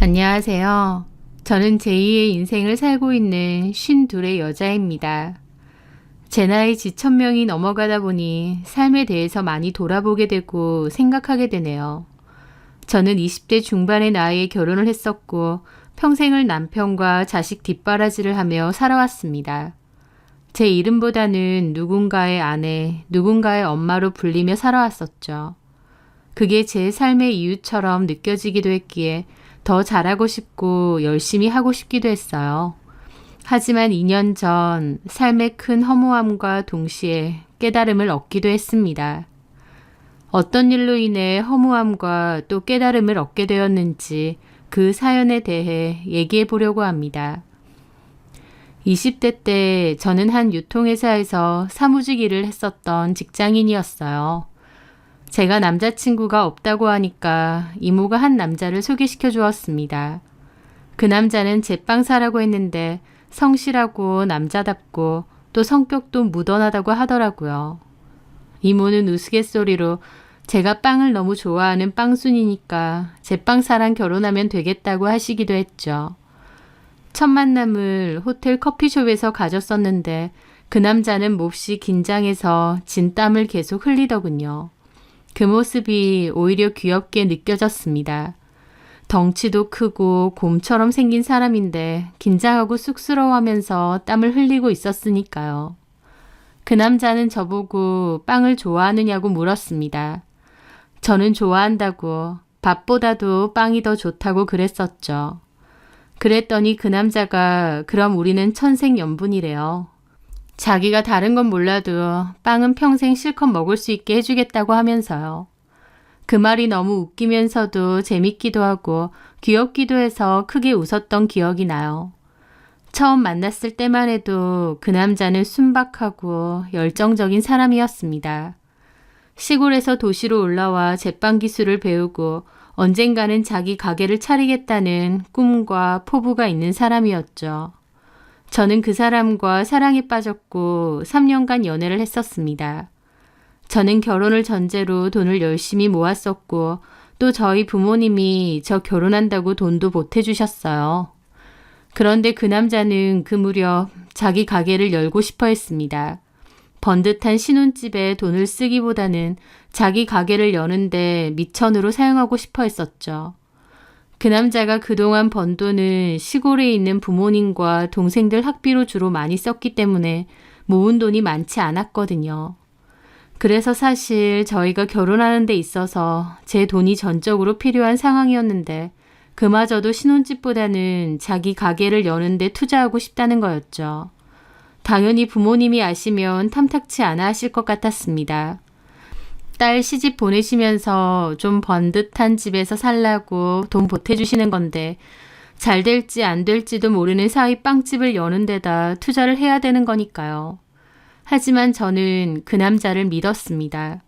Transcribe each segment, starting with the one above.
안녕하세요. 저는 제2의 인생을 살고 있는 52의 여자입니다. 제 나이 지천명이 넘어가다 보니 삶에 대해서 많이 돌아보게 되고 생각하게 되네요. 저는 20대 중반의 나이에 결혼을 했었고 평생을 남편과 자식 뒷바라지를 하며 살아왔습니다. 제 이름보다는 누군가의 아내, 누군가의 엄마로 불리며 살아왔었죠. 그게 제 삶의 이유처럼 느껴지기도 했기에 더 잘하고 싶고 열심히 하고 싶기도 했어요. 하지만 2년 전 삶의 큰 허무함과 동시에 깨달음을 얻기도 했습니다. 어떤 일로 인해 허무함과 또 깨달음을 얻게 되었는지 그 사연에 대해 얘기해 보려고 합니다. 20대 때 저는 한 유통회사에서 사무직 일을 했었던 직장인이었어요. 제가 남자친구가 없다고 하니까 이모가 한 남자를 소개시켜 주었습니다. 그 남자는 제빵사라고 했는데 성실하고 남자답고 또 성격도 무던하다고 하더라고요. 이모는 우스갯소리로 제가 빵을 너무 좋아하는 빵순이니까 제빵사랑 결혼하면 되겠다고 하시기도 했죠. 첫 만남을 호텔 커피숍에서 가졌었는데 그 남자는 몹시 긴장해서 진땀을 계속 흘리더군요. 그 모습이 오히려 귀엽게 느껴졌습니다. 덩치도 크고 곰처럼 생긴 사람인데 긴장하고 쑥스러워하면서 땀을 흘리고 있었으니까요. 그 남자는 저보고 빵을 좋아하느냐고 물었습니다. 저는 좋아한다고 밥보다도 빵이 더 좋다고 그랬었죠. 그랬더니 그 남자가 그럼 우리는 천생연분이래요. 자기가 다른 건 몰라도 빵은 평생 실컷 먹을 수 있게 해주겠다고 하면서요. 그 말이 너무 웃기면서도 재밌기도 하고 귀엽기도 해서 크게 웃었던 기억이 나요. 처음 만났을 때만 해도 그 남자는 순박하고 열정적인 사람이었습니다. 시골에서 도시로 올라와 제빵 기술을 배우고 언젠가는 자기 가게를 차리겠다는 꿈과 포부가 있는 사람이었죠. 저는 그 사람과 사랑에 빠졌고 3년간 연애를 했었습니다. 저는 결혼을 전제로 돈을 열심히 모았었고 또 저희 부모님이 저 결혼한다고 돈도 보태주셨어요. 그런데 그 남자는 그 무렵 자기 가게를 열고 싶어 했습니다. 번듯한 신혼집에 돈을 쓰기보다는 자기 가게를 여는데 미천으로 사용하고 싶어 했었죠. 그 남자가 그동안 번 돈은 시골에 있는 부모님과 동생들 학비로 주로 많이 썼기 때문에 모은 돈이 많지 않았거든요. 그래서 사실 저희가 결혼하는 데 있어서 제 돈이 전적으로 필요한 상황이었는데 그마저도 신혼집보다는 자기 가게를 여는 데 투자하고 싶다는 거였죠. 당연히 부모님이 아시면 탐탁치 않아 하실 것 같았습니다. 딸 시집 보내시면서 좀 번듯한 집에서 살라고 돈 보태주시는 건데 잘 될지 안 될지도 모르는 사위 빵집을 여는 데다 투자를 해야 되는 거니까요. 하지만 저는 그 남자를 믿었습니다.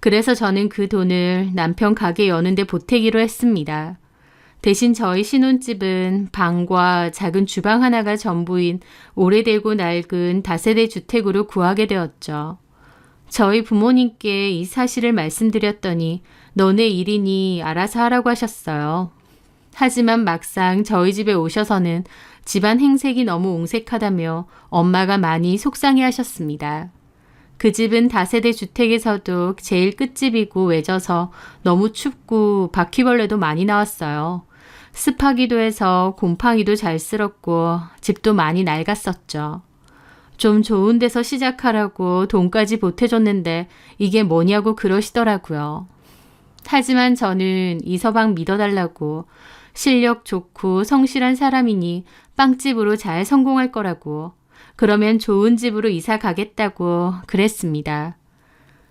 그래서 저는 그 돈을 남편 가게 여는 데 보태기로 했습니다. 대신 저희 신혼집은 방과 작은 주방 하나가 전부인 오래되고 낡은 다세대 주택으로 구하게 되었죠. 저희 부모님께 이 사실을 말씀드렸더니 너네 일이니 알아서 하라고 하셨어요. 하지만 막상 저희 집에 오셔서는 집안 행색이 너무 옹색하다며 엄마가 많이 속상해 하셨습니다. 그 집은 다세대 주택에서도 제일 끝집이고 외져서 너무 춥고 바퀴벌레도 많이 나왔어요. 습하기도 해서 곰팡이도 잘 쓸었고 집도 많이 낡았었죠. 좀 좋은 데서 시작하라고 돈까지 보태줬는데 이게 뭐냐고 그러시더라고요. 하지만 저는 이 서방 믿어달라고 실력 좋고 성실한 사람이니 빵집으로 잘 성공할 거라고 그러면 좋은 집으로 이사 가겠다고 그랬습니다.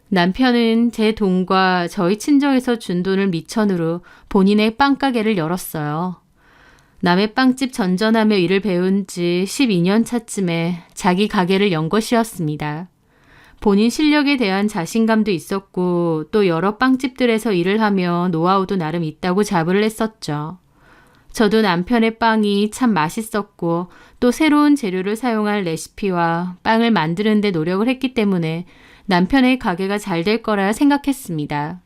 남편은 제 돈과 저희 친정에서 준 돈을 미천으로 본인의 빵가게를 열었어요. 남의 빵집 전전하며 일을 배운 지 12년 차쯤에 자기 가게를 연 것이었습니다. 본인 실력에 대한 자신감도 있었고 또 여러 빵집들에서 일을 하며 노하우도 나름 있다고 자부를 했었죠. 저도 남편의 빵이 참 맛있었고 또 새로운 재료를 사용한 레시피와 빵을 만드는 데 노력을 했기 때문에 남편의 가게가 잘 될 거라 생각했습니다.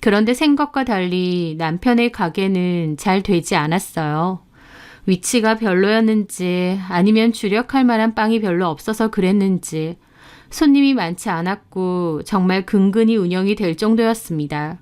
그런데 생각과 달리 남편의 가게는 잘 되지 않았어요. 위치가 별로였는지 아니면 주력할 만한 빵이 별로 없어서 그랬는지 손님이 많지 않았고 정말 근근히 운영이 될 정도였습니다.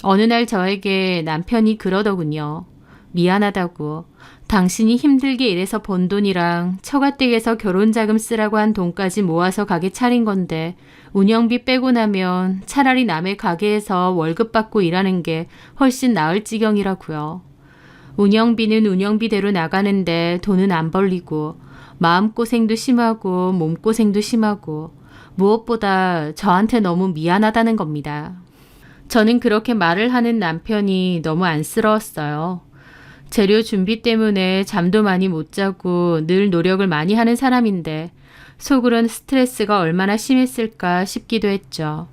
어느 날 저에게 남편이 그러더군요. 미안하다고. 당신이 힘들게 일해서 번 돈이랑 처가댁에서 결혼자금 쓰라고 한 돈까지 모아서 가게 차린 건데 운영비 빼고 나면 차라리 남의 가게에서 월급 받고 일하는 게 훨씬 나을 지경이라고요. 운영비는 운영비대로 나가는데 돈은 안 벌리고 마음고생도 심하고 몸고생도 심하고 무엇보다 저한테 너무 미안하다는 겁니다. 저는 그렇게 말을 하는 남편이 너무 안쓰러웠어요. 재료 준비 때문에 잠도 많이 못 자고 늘 노력을 많이 하는 사람인데 속으로는 스트레스가 얼마나 심했을까 싶기도 했죠.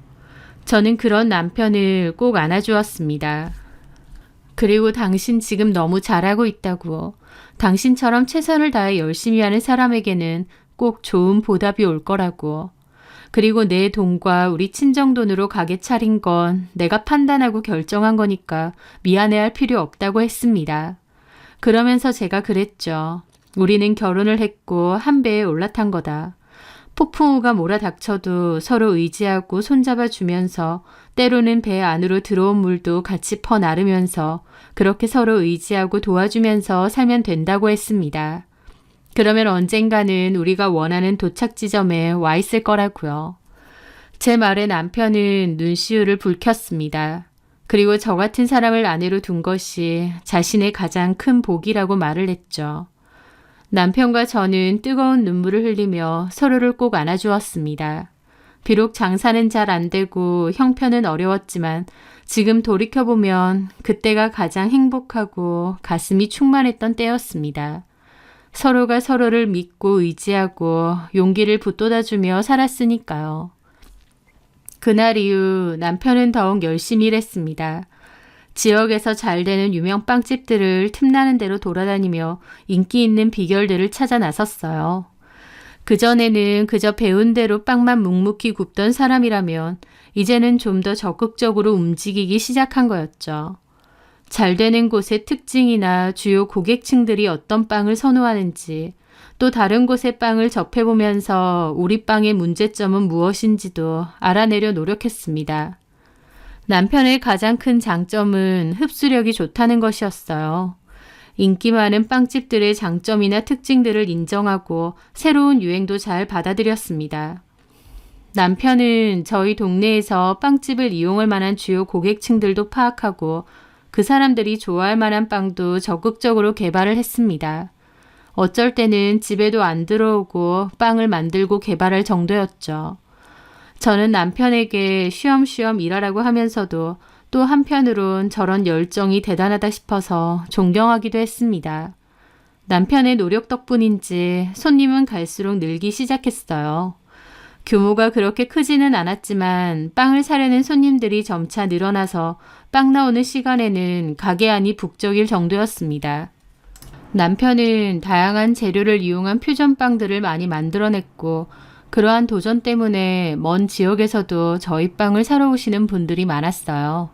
저는 그런 남편을 꼭 안아주었습니다. 그리고 당신 지금 너무 잘하고 있다고. 당신처럼 최선을 다해 열심히 하는 사람에게는 꼭 좋은 보답이 올 거라고. 그리고 내 돈과 우리 친정 돈으로 가게 차린 건 내가 판단하고 결정한 거니까 미안해할 필요 없다고 했습니다. 그러면서 제가 그랬죠. 우리는 결혼을 했고 한 배에 올라탄 거다. 폭풍우가 몰아닥쳐도 서로 의지하고 손잡아주면서 때로는 배 안으로 들어온 물도 같이 퍼나르면서 그렇게 서로 의지하고 도와주면서 살면 된다고 했습니다. 그러면 언젠가는 우리가 원하는 도착 지점에 와 있을 거라고요. 제 말에 남편은 눈시울을 붉혔습니다. 그리고 저 같은 사람을 아내로 둔 것이 자신의 가장 큰 복이라고 말을 했죠. 남편과 저는 뜨거운 눈물을 흘리며 서로를 꼭 안아주었습니다. 비록 장사는 잘 안 되고 형편은 어려웠지만 지금 돌이켜보면 그때가 가장 행복하고 가슴이 충만했던 때였습니다. 서로가 서로를 믿고 의지하고 용기를 북돋아주며 살았으니까요. 그날 이후 남편은 더욱 열심히 일했습니다. 지역에서 잘 되는 유명 빵집들을 틈나는 대로 돌아다니며 인기 있는 비결들을 찾아 나섰어요. 그전에는 그저 배운 대로 빵만 묵묵히 굽던 사람이라면 이제는 좀 더 적극적으로 움직이기 시작한 거였죠. 잘 되는 곳의 특징이나 주요 고객층들이 어떤 빵을 선호하는지, 또 다른 곳의 빵을 접해보면서 우리 빵의 문제점은 무엇인지도 알아내려 노력했습니다. 남편의 가장 큰 장점은 흡수력이 좋다는 것이었어요. 인기 많은 빵집들의 장점이나 특징들을 인정하고 새로운 유행도 잘 받아들였습니다. 남편은 저희 동네에서 빵집을 이용할 만한 주요 고객층들도 파악하고 그 사람들이 좋아할 만한 빵도 적극적으로 개발을 했습니다. 어쩔 때는 집에도 안 들어오고 빵을 만들고 개발할 정도였죠. 저는 남편에게 쉬엄쉬엄 일하라고 하면서도 또 한편으론 저런 열정이 대단하다 싶어서 존경하기도 했습니다. 남편의 노력 덕분인지 손님은 갈수록 늘기 시작했어요. 규모가 그렇게 크지는 않았지만 빵을 사려는 손님들이 점차 늘어나서 빵 나오는 시간에는 가게 안이 북적일 정도였습니다. 남편은 다양한 재료를 이용한 퓨전빵들을 많이 만들어냈고 그러한 도전 때문에 먼 지역에서도 저희 빵을 사러 오시는 분들이 많았어요.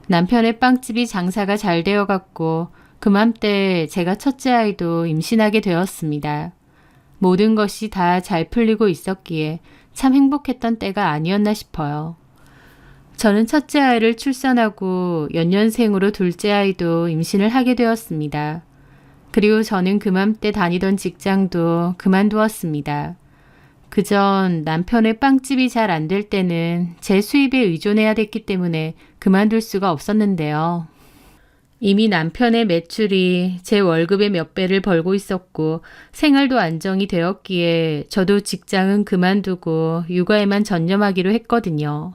남편의 빵집이 장사가 잘 되어갔고 그맘때 제가 첫째 아이도 임신하게 되었습니다. 모든 것이 다 잘 풀리고 있었기에 참 행복했던 때가 아니었나 싶어요. 저는 첫째 아이를 출산하고 연년생으로 둘째 아이도 임신을 하게 되었습니다. 그리고 저는 그맘때 다니던 직장도 그만두었습니다. 그전 남편의 빵집이 잘 안 될 때는 제 수입에 의존해야 됐기 때문에 그만둘 수가 없었는데요. 이미 남편의 매출이 제 월급의 몇 배를 벌고 있었고 생활도 안정이 되었기에 저도 직장은 그만두고 육아에만 전념하기로 했거든요.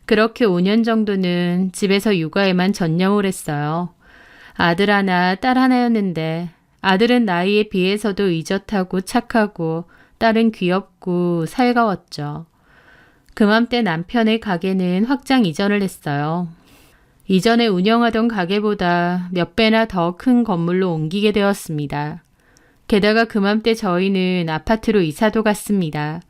그렇게 5년 정도는 집에서 육아에만 전념을 했어요. 아들 하나, 딸 하나였는데 아들은 나이에 비해서도 의젓하고 착하고 딸은 귀엽고 살가웠죠. 그맘때 남편의 가게는 확장 이전을 했어요. 이전에 운영하던 가게보다 몇 배나 더 큰 건물로 옮기게 되었습니다. 게다가 그맘때 저희는 아파트로 이사도 갔습니다.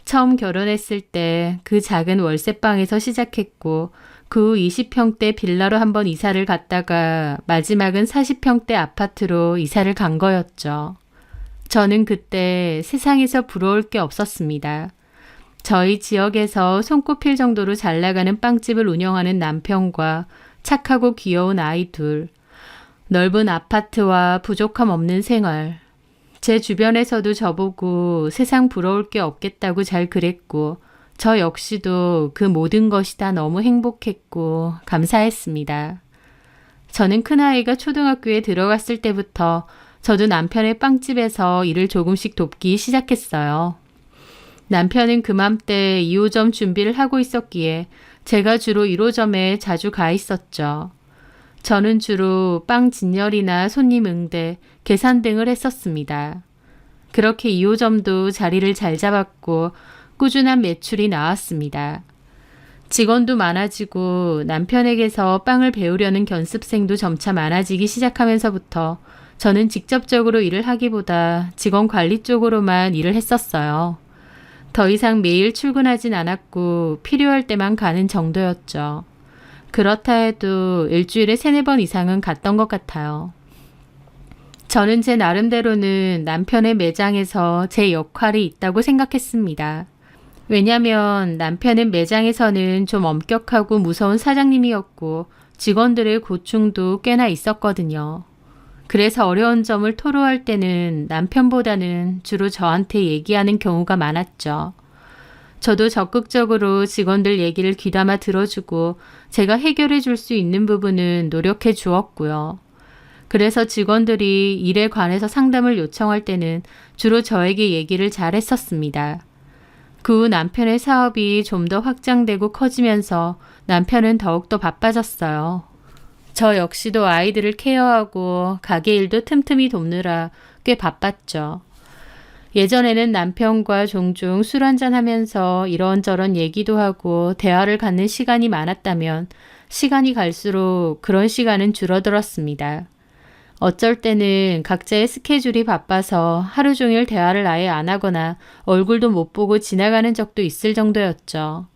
처음 결혼했을 때 그 작은 월세방에서 시작했고 그 후 20평대 빌라로 한번 이사를 갔다가 마지막은 40평대 아파트로 이사를 간 거였죠. 저는 그때 세상에서 부러울 게 없었습니다. 저희 지역에서 손꼽힐 정도로 잘 나가는 빵집을 운영하는 남편과 착하고 귀여운 아이 둘, 넓은 아파트와 부족함 없는 생활. 제 주변에서도 저보고 세상 부러울 게 없겠다고 잘 그랬고 저 역시도 그 모든 것이 다 너무 행복했고 감사했습니다. 저는 큰아이가 초등학교에 들어갔을 때부터 저도 남편의 빵집에서 일을 조금씩 돕기 시작했어요. 남편은 그맘때 2호점 준비를 하고 있었기에 제가 주로 1호점에 자주 가 있었죠. 저는 주로 빵 진열이나 손님 응대, 계산 등을 했었습니다. 그렇게 2호점도 자리를 잘 잡았고 꾸준한 매출이 나왔습니다. 직원도 많아지고 남편에게서 빵을 배우려는 견습생도 점차 많아지기 시작하면서부터 저는 직접적으로 일을 하기보다 직원 관리 쪽으로만 일을 했었어요. 더 이상 매일 출근하진 않았고 필요할 때만 가는 정도였죠. 그렇다 해도 일주일에 3-4번 이상은 갔던 것 같아요. 저는 제 나름대로는 남편의 매장에서 제 역할이 있다고 생각했습니다. 왜냐면 남편은 매장에서는 좀 엄격하고 무서운 사장님이었고 직원들의 고충도 꽤나 있었거든요. 그래서 어려운 점을 토로할 때는 남편보다는 주로 저한테 얘기하는 경우가 많았죠. 저도 적극적으로 직원들 얘기를 귀담아 들어주고 제가 해결해 줄 수 있는 부분은 노력해 주었고요. 그래서 직원들이 일에 관해서 상담을 요청할 때는 주로 저에게 얘기를 잘 했었습니다. 그 후 남편의 사업이 좀 더 확장되고 커지면서 남편은 더욱더 바빠졌어요. 저 역시도 아이들을 케어하고 가게 일도 틈틈이 돕느라 꽤 바빴죠. 예전에는 남편과 종종 술 한잔하면서 이런저런 얘기도 하고 대화를 갖는 시간이 많았다면 시간이 갈수록 그런 시간은 줄어들었습니다. 어쩔 때는 각자의 스케줄이 바빠서 하루 종일 대화를 아예 안 하거나 얼굴도 못 보고 지나가는 적도 있을 정도였죠.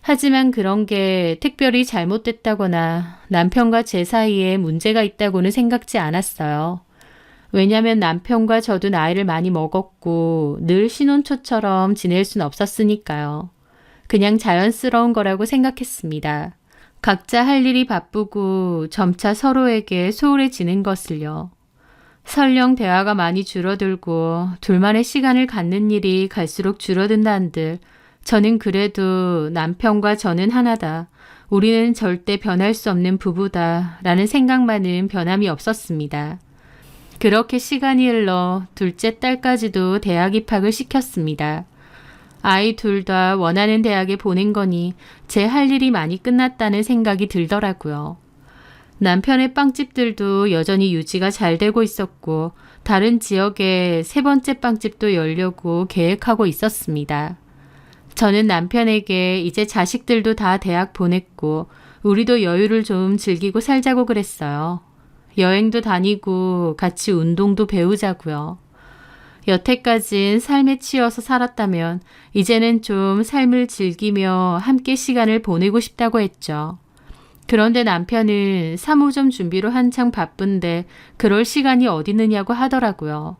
하지만 그런 게 특별히 잘못됐다거나 남편과 제 사이에 문제가 있다고는 생각지 않았어요. 왜냐면 남편과 저도 나이를 많이 먹었고 늘 신혼초처럼 지낼 순 없었으니까요. 그냥 자연스러운 거라고 생각했습니다. 각자 할 일이 바쁘고 점차 서로에게 소홀해지는 것을요. 설령 대화가 많이 줄어들고 둘만의 시간을 갖는 일이 갈수록 줄어든다 한들 저는 그래도 남편과 저는 하나다. 우리는 절대 변할 수 없는 부부다. 라는 생각만은 변함이 없었습니다. 그렇게 시간이 흘러 둘째 딸까지도 대학 입학을 시켰습니다. 아이 둘 다 원하는 대학에 보낸 거니 제 할 일이 많이 끝났다는 생각이 들더라고요. 남편의 빵집들도 여전히 유지가 잘 되고 있었고 다른 지역에 3번째 빵집도 열려고 계획하고 있었습니다. 저는 남편에게 이제 자식들도 다 대학 보냈고 우리도 여유를 좀 즐기고 살자고 그랬어요. 여행도 다니고 같이 운동도 배우자고요. 여태까진 삶에 치여서 살았다면 이제는 좀 삶을 즐기며 함께 시간을 보내고 싶다고 했죠. 그런데 남편은 사무점 준비로 한창 바쁜데 그럴 시간이 어디 있느냐고 하더라고요.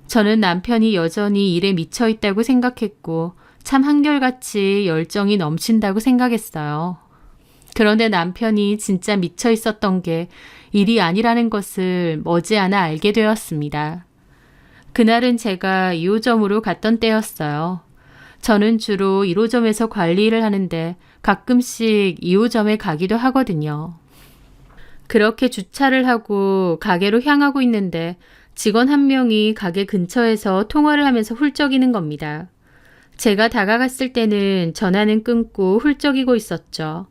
저는 남편이 여전히 일에 미쳐 있다고 생각했고 참 한결같이 열정이 넘친다고 생각했어요. 그런데 남편이 진짜 미쳐 있었던 게 일이 아니라는 것을 머지않아 알게 되었습니다. 그날은 제가 2호점으로 갔던 때였어요. 저는 주로 1호점에서 관리 일을 하는데 가끔씩 2호점에 가기도 하거든요. 그렇게 주차를 하고 가게로 향하고 있는데 직원 한 명이 가게 근처에서 통화를 하면서 훌쩍이는 겁니다. 제가 다가갔을 때는 전화는 끊고 훌쩍이고 있었죠.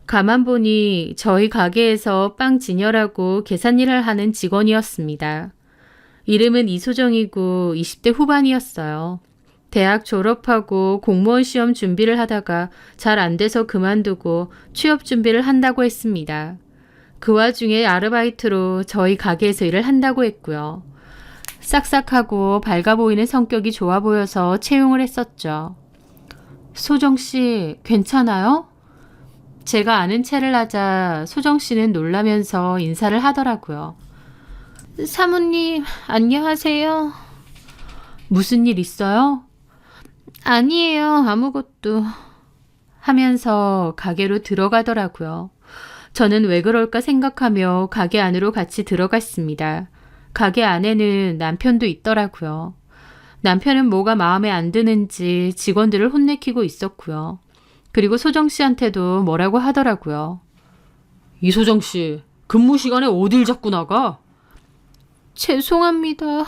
가만 보니 저희 가게에서 빵 진열하고 계산 일을 하는 직원이었습니다. 이름은 이소정이고 20대 후반이었어요. 대학 졸업하고 공무원 시험 준비를 하다가 잘 안 돼서 그만두고 취업 준비를 한다고 했습니다. 그 와중에 아르바이트로 저희 가게에서 일을 한다고 했고요. 싹싹하고 밝아 보이는 성격이 좋아 보여서 채용을 했었죠. 소정 씨, 괜찮아요? 제가 아는 체를 하자 소정 씨는 놀라면서 인사를 하더라고요. 사모님, 안녕하세요. 무슨 일 있어요? 아니에요, 아무것도. 하면서 가게로 들어가더라고요. 저는 왜 그럴까 생각하며 가게 안으로 같이 들어갔습니다. 가게 안에는 남편도 있더라고요. 남편은 뭐가 마음에 안 드는지 직원들을 혼내키고 있었고요. 그리고 소정 씨한테도 뭐라고 하더라고요. 이소정 씨, 근무 시간에 어딜 자꾸 나가? 죄송합니다.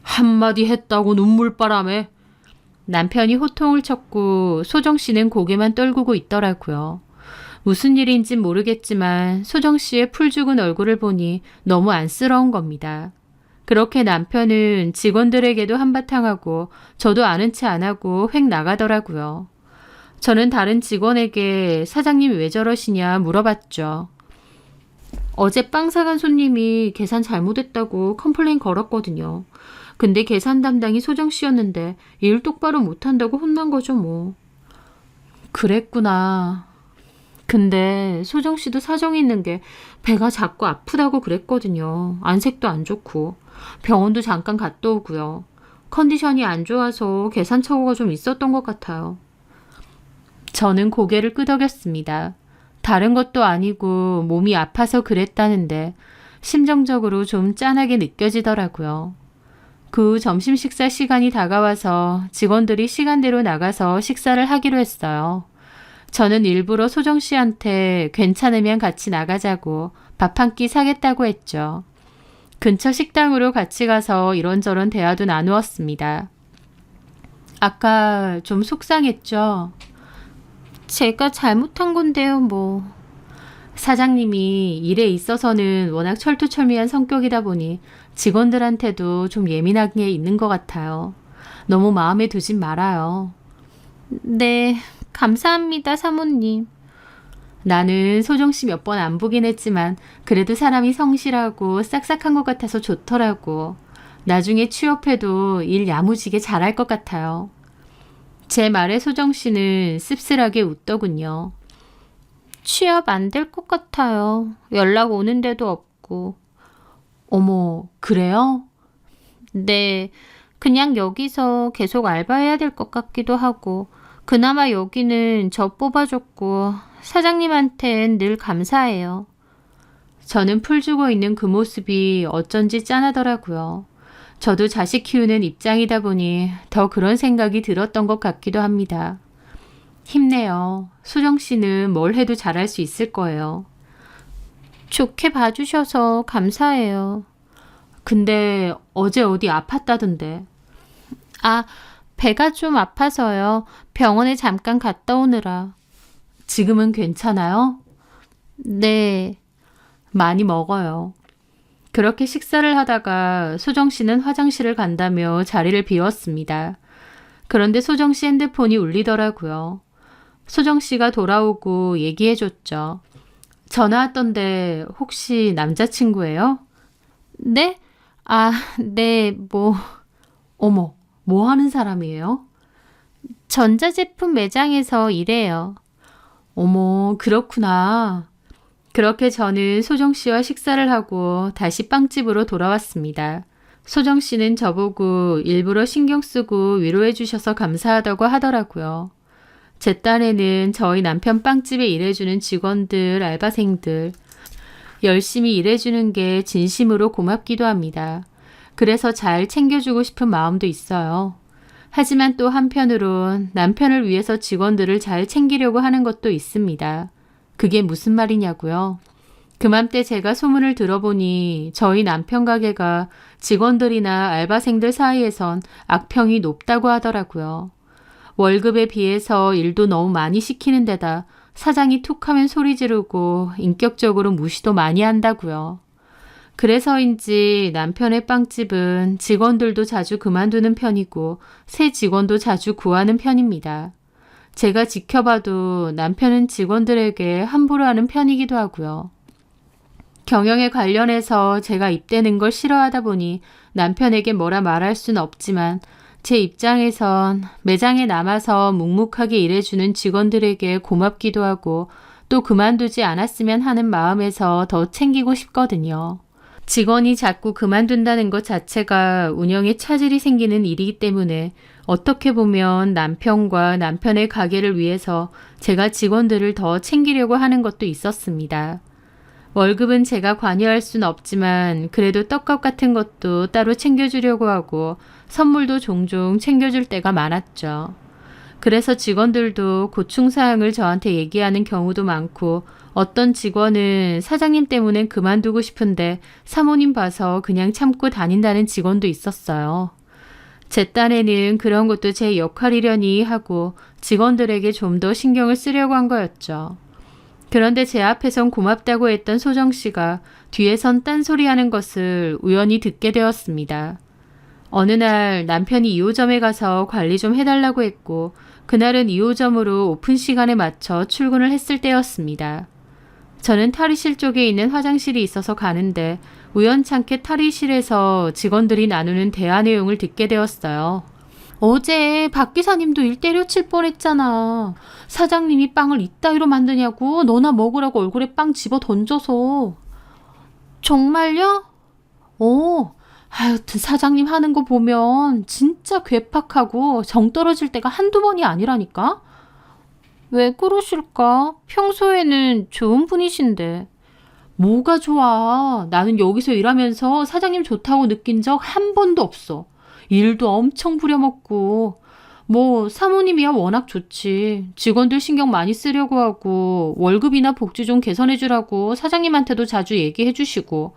한마디 했다고 눈물바람에. 남편이 호통을 쳤고 소정 씨는 고개만 떨구고 있더라고요. 무슨 일인진 모르겠지만 소정 씨의 풀 죽은 얼굴을 보니 너무 안쓰러운 겁니다. 그렇게 남편은 직원들에게도 한바탕 하고 저도 아는 체 안 하고 획 나가더라고요. 저는 다른 직원에게 사장님이 왜 저러시냐 물어봤죠. 어제 빵 사간 손님이 계산 잘못했다고 컴플레인 걸었거든요. 근데 계산 담당이 소정 씨였는데 일 똑바로 못한다고 혼난 거죠 뭐. 그랬구나. 근데 소정 씨도 사정이 있는 게 배가 자꾸 아프다고 그랬거든요. 안색도 안 좋고. 병원도 잠깐 갔다 오고요. 컨디션이 안 좋아서 계산 착오가 좀 있었던 것 같아요. 저는 고개를 끄덕였습니다. 다른 것도 아니고 몸이 아파서 그랬다는데 심정적으로 좀 짠하게 느껴지더라고요. 그 후 점심 식사 시간이 다가와서 직원들이 시간대로 나가서 식사를 하기로 했어요. 저는 일부러 소정 씨한테 괜찮으면 같이 나가자고 밥 한 끼 사겠다고 했죠. 근처 식당으로 같이 가서 이런저런 대화도 나누었습니다. 아까 좀 속상했죠? 제가 잘못한 건데요, 뭐. 사장님이 일에 있어서는 워낙 철두철미한 성격이다 보니 직원들한테도 좀 예민한 게 있는 것 같아요. 너무 마음에 두진 말아요. 네, 감사합니다, 사모님. 나는 소정 씨 몇 번 안 보긴 했지만 그래도 사람이 성실하고 싹싹한 것 같아서 좋더라고. 나중에 취업해도 일 야무지게 잘할 것 같아요. 제 말에 소정 씨는 씁쓸하게 웃더군요. 취업 안 될 것 같아요. 연락 오는데도 없고. 어머, 그래요? 네, 그냥 여기서 계속 알바해야 될 것 같기도 하고 그나마 여기는 저 뽑아줬고 사장님한텐 늘 감사해요. 저는 풀 주고 있는 그 모습이 어쩐지 짠하더라고요. 저도 자식 키우는 입장이다 보니 더 그런 생각이 들었던 것 같기도 합니다. 힘내요. 소정 씨는 뭘 해도 잘할 수 있을 거예요. 좋게 봐주셔서 감사해요. 근데 어제 어디 아팠다던데. 아, 배가 좀 아파서요. 병원에 잠깐 갔다 오느라. 지금은 괜찮아요? 네. 많이 먹어요. 그렇게 식사를 하다가 소정 씨는 화장실을 간다며 자리를 비웠습니다. 그런데 소정 씨 핸드폰이 울리더라고요. 소정 씨가 돌아오고 얘기해줬죠. 전화 왔던데 혹시 남자친구예요? 네? 아, 네, 뭐. 어머, 뭐 하는 사람이에요? 전자제품 매장에서 일해요. 어머, 그렇구나. 그렇게 저는 소정 씨와 식사를 하고 다시 빵집으로 돌아왔습니다. 소정 씨는 저보고 일부러 신경 쓰고 위로해 주셔서 감사하다고 하더라고요. 제 딴에는 저희 남편 빵집에 일해주는 직원들, 알바생들, 열심히 일해주는 게 진심으로 고맙기도 합니다. 그래서 잘 챙겨주고 싶은 마음도 있어요. 하지만 또 한편으론 남편을 위해서 직원들을 잘 챙기려고 하는 것도 있습니다. 그게 무슨 말이냐고요? 그맘때 제가 소문을 들어보니 저희 남편 가게가 직원들이나 알바생들 사이에선 악평이 높다고 하더라고요. 월급에 비해서 일도 너무 많이 시키는 데다 사장이 툭하면 소리 지르고 인격적으로 무시도 많이 한다고요. 그래서인지 남편의 빵집은 직원들도 자주 그만두는 편이고 새 직원도 자주 구하는 편입니다. 제가 지켜봐도 남편은 직원들에게 함부로 하는 편이기도 하고요. 경영에 관련해서 제가 입대는 걸 싫어하다 보니 남편에게 뭐라 말할 수는 없지만 제 입장에선 매장에 남아서 묵묵하게 일해주는 직원들에게 고맙기도 하고 또 그만두지 않았으면 하는 마음에서 더 챙기고 싶거든요. 직원이 자꾸 그만둔다는 것 자체가 운영에 차질이 생기는 일이기 때문에 어떻게 보면 남편과 남편의 가게를 위해서 제가 직원들을 더 챙기려고 하는 것도 있었습니다. 월급은 제가 관여할 순 없지만 그래도 떡값 같은 것도 따로 챙겨주려고 하고 선물도 종종 챙겨줄 때가 많았죠. 그래서 직원들도 고충사항을 저한테 얘기하는 경우도 많고 어떤 직원은 사장님 때문에 그만두고 싶은데 사모님 봐서 그냥 참고 다닌다는 직원도 있었어요. 제 딴에는 그런 것도 제 역할이려니 하고 직원들에게 좀 더 신경을 쓰려고 한 거였죠. 그런데 제 앞에선 고맙다고 했던 소정 씨가 뒤에선 딴소리하는 것을 우연히 듣게 되었습니다. 어느 날 남편이 2호점에 가서 관리 좀 해달라고 했고 그날은 2호점으로 오픈 시간에 맞춰 출근을 했을 때였습니다. 저는 탈의실 쪽에 있는 화장실이 있어서 가는데 우연찮게 탈의실에서 직원들이 나누는 대화 내용을 듣게 되었어요. 어제 박 기사님도 일 때려칠 뻔했잖아. 사장님이 빵을 이따위로 만드냐고 너나 먹으라고 얼굴에 빵 집어 던져서. 정말요? 하여튼 사장님 하는 거 보면 진짜 괴팍하고 정 떨어질 때가 한두 번이 아니라니까? 왜 그러실까? 평소에는 좋은 분이신데. 뭐가 좋아. 나는 여기서 일하면서 사장님 좋다고 느낀 적 한 번도 없어. 일도 엄청 부려먹고. 뭐 사모님이야 워낙 좋지. 직원들 신경 많이 쓰려고 하고 월급이나 복지 좀 개선해주라고 사장님한테도 자주 얘기해주시고.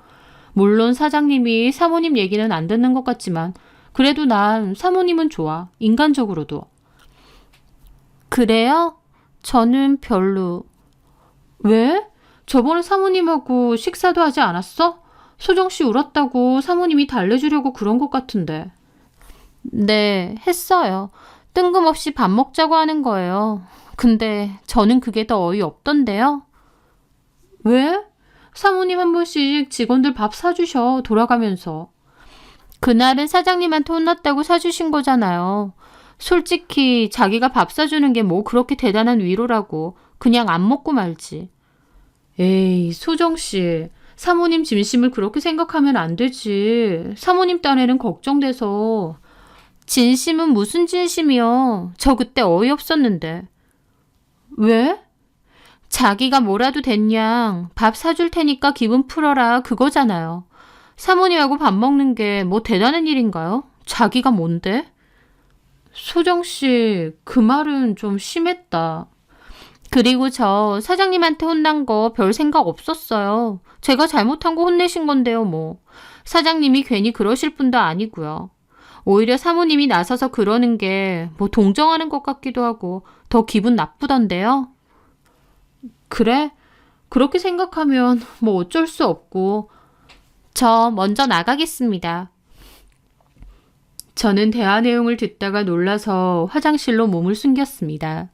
물론 사장님이 사모님 얘기는 안 듣는 것 같지만 그래도 난 사모님은 좋아. 인간적으로도. 그래요? 저는 별로. 왜? 저번에 사모님하고 식사도 하지 않았어? 소정씨 울었다고 사모님이 달래주려고 그런 것 같은데. 네, 했어요. 뜬금없이 밥 먹자고 하는 거예요. 근데 저는 그게 더 어이없던데요. 왜? 사모님 한 번씩 직원들 밥 사주셔, 돌아가면서. 그날은 사장님한테 혼났다고 사주신 거잖아요. 솔직히 자기가 밥 사주는 게 뭐 그렇게 대단한 위로라고. 그냥 안 먹고 말지. 에이, 소정씨. 사모님 진심을 그렇게 생각하면 안 되지. 사모님 딴에는 걱정돼서. 진심은 무슨 진심이요? 저 그때 어이없었는데. 왜? 자기가 뭐라도 됐냐. 밥 사줄 테니까 기분 풀어라. 그거잖아요. 사모님하고 밥 먹는 게 뭐 대단한 일인가요? 자기가 뭔데? 소정씨, 그 말은 좀 심했다. 그리고 저 사장님한테 혼난 거 별 생각 없었어요. 제가 잘못한 거 혼내신 건데요, 뭐. 사장님이 괜히 그러실 분도 아니고요. 오히려 사모님이 나서서 그러는 게 뭐 동정하는 것 같기도 하고 더 기분 나쁘던데요. 그래? 그렇게 생각하면 뭐 어쩔 수 없고. 저 먼저 나가겠습니다. 저는 대화 내용을 듣다가 놀라서 화장실로 몸을 숨겼습니다.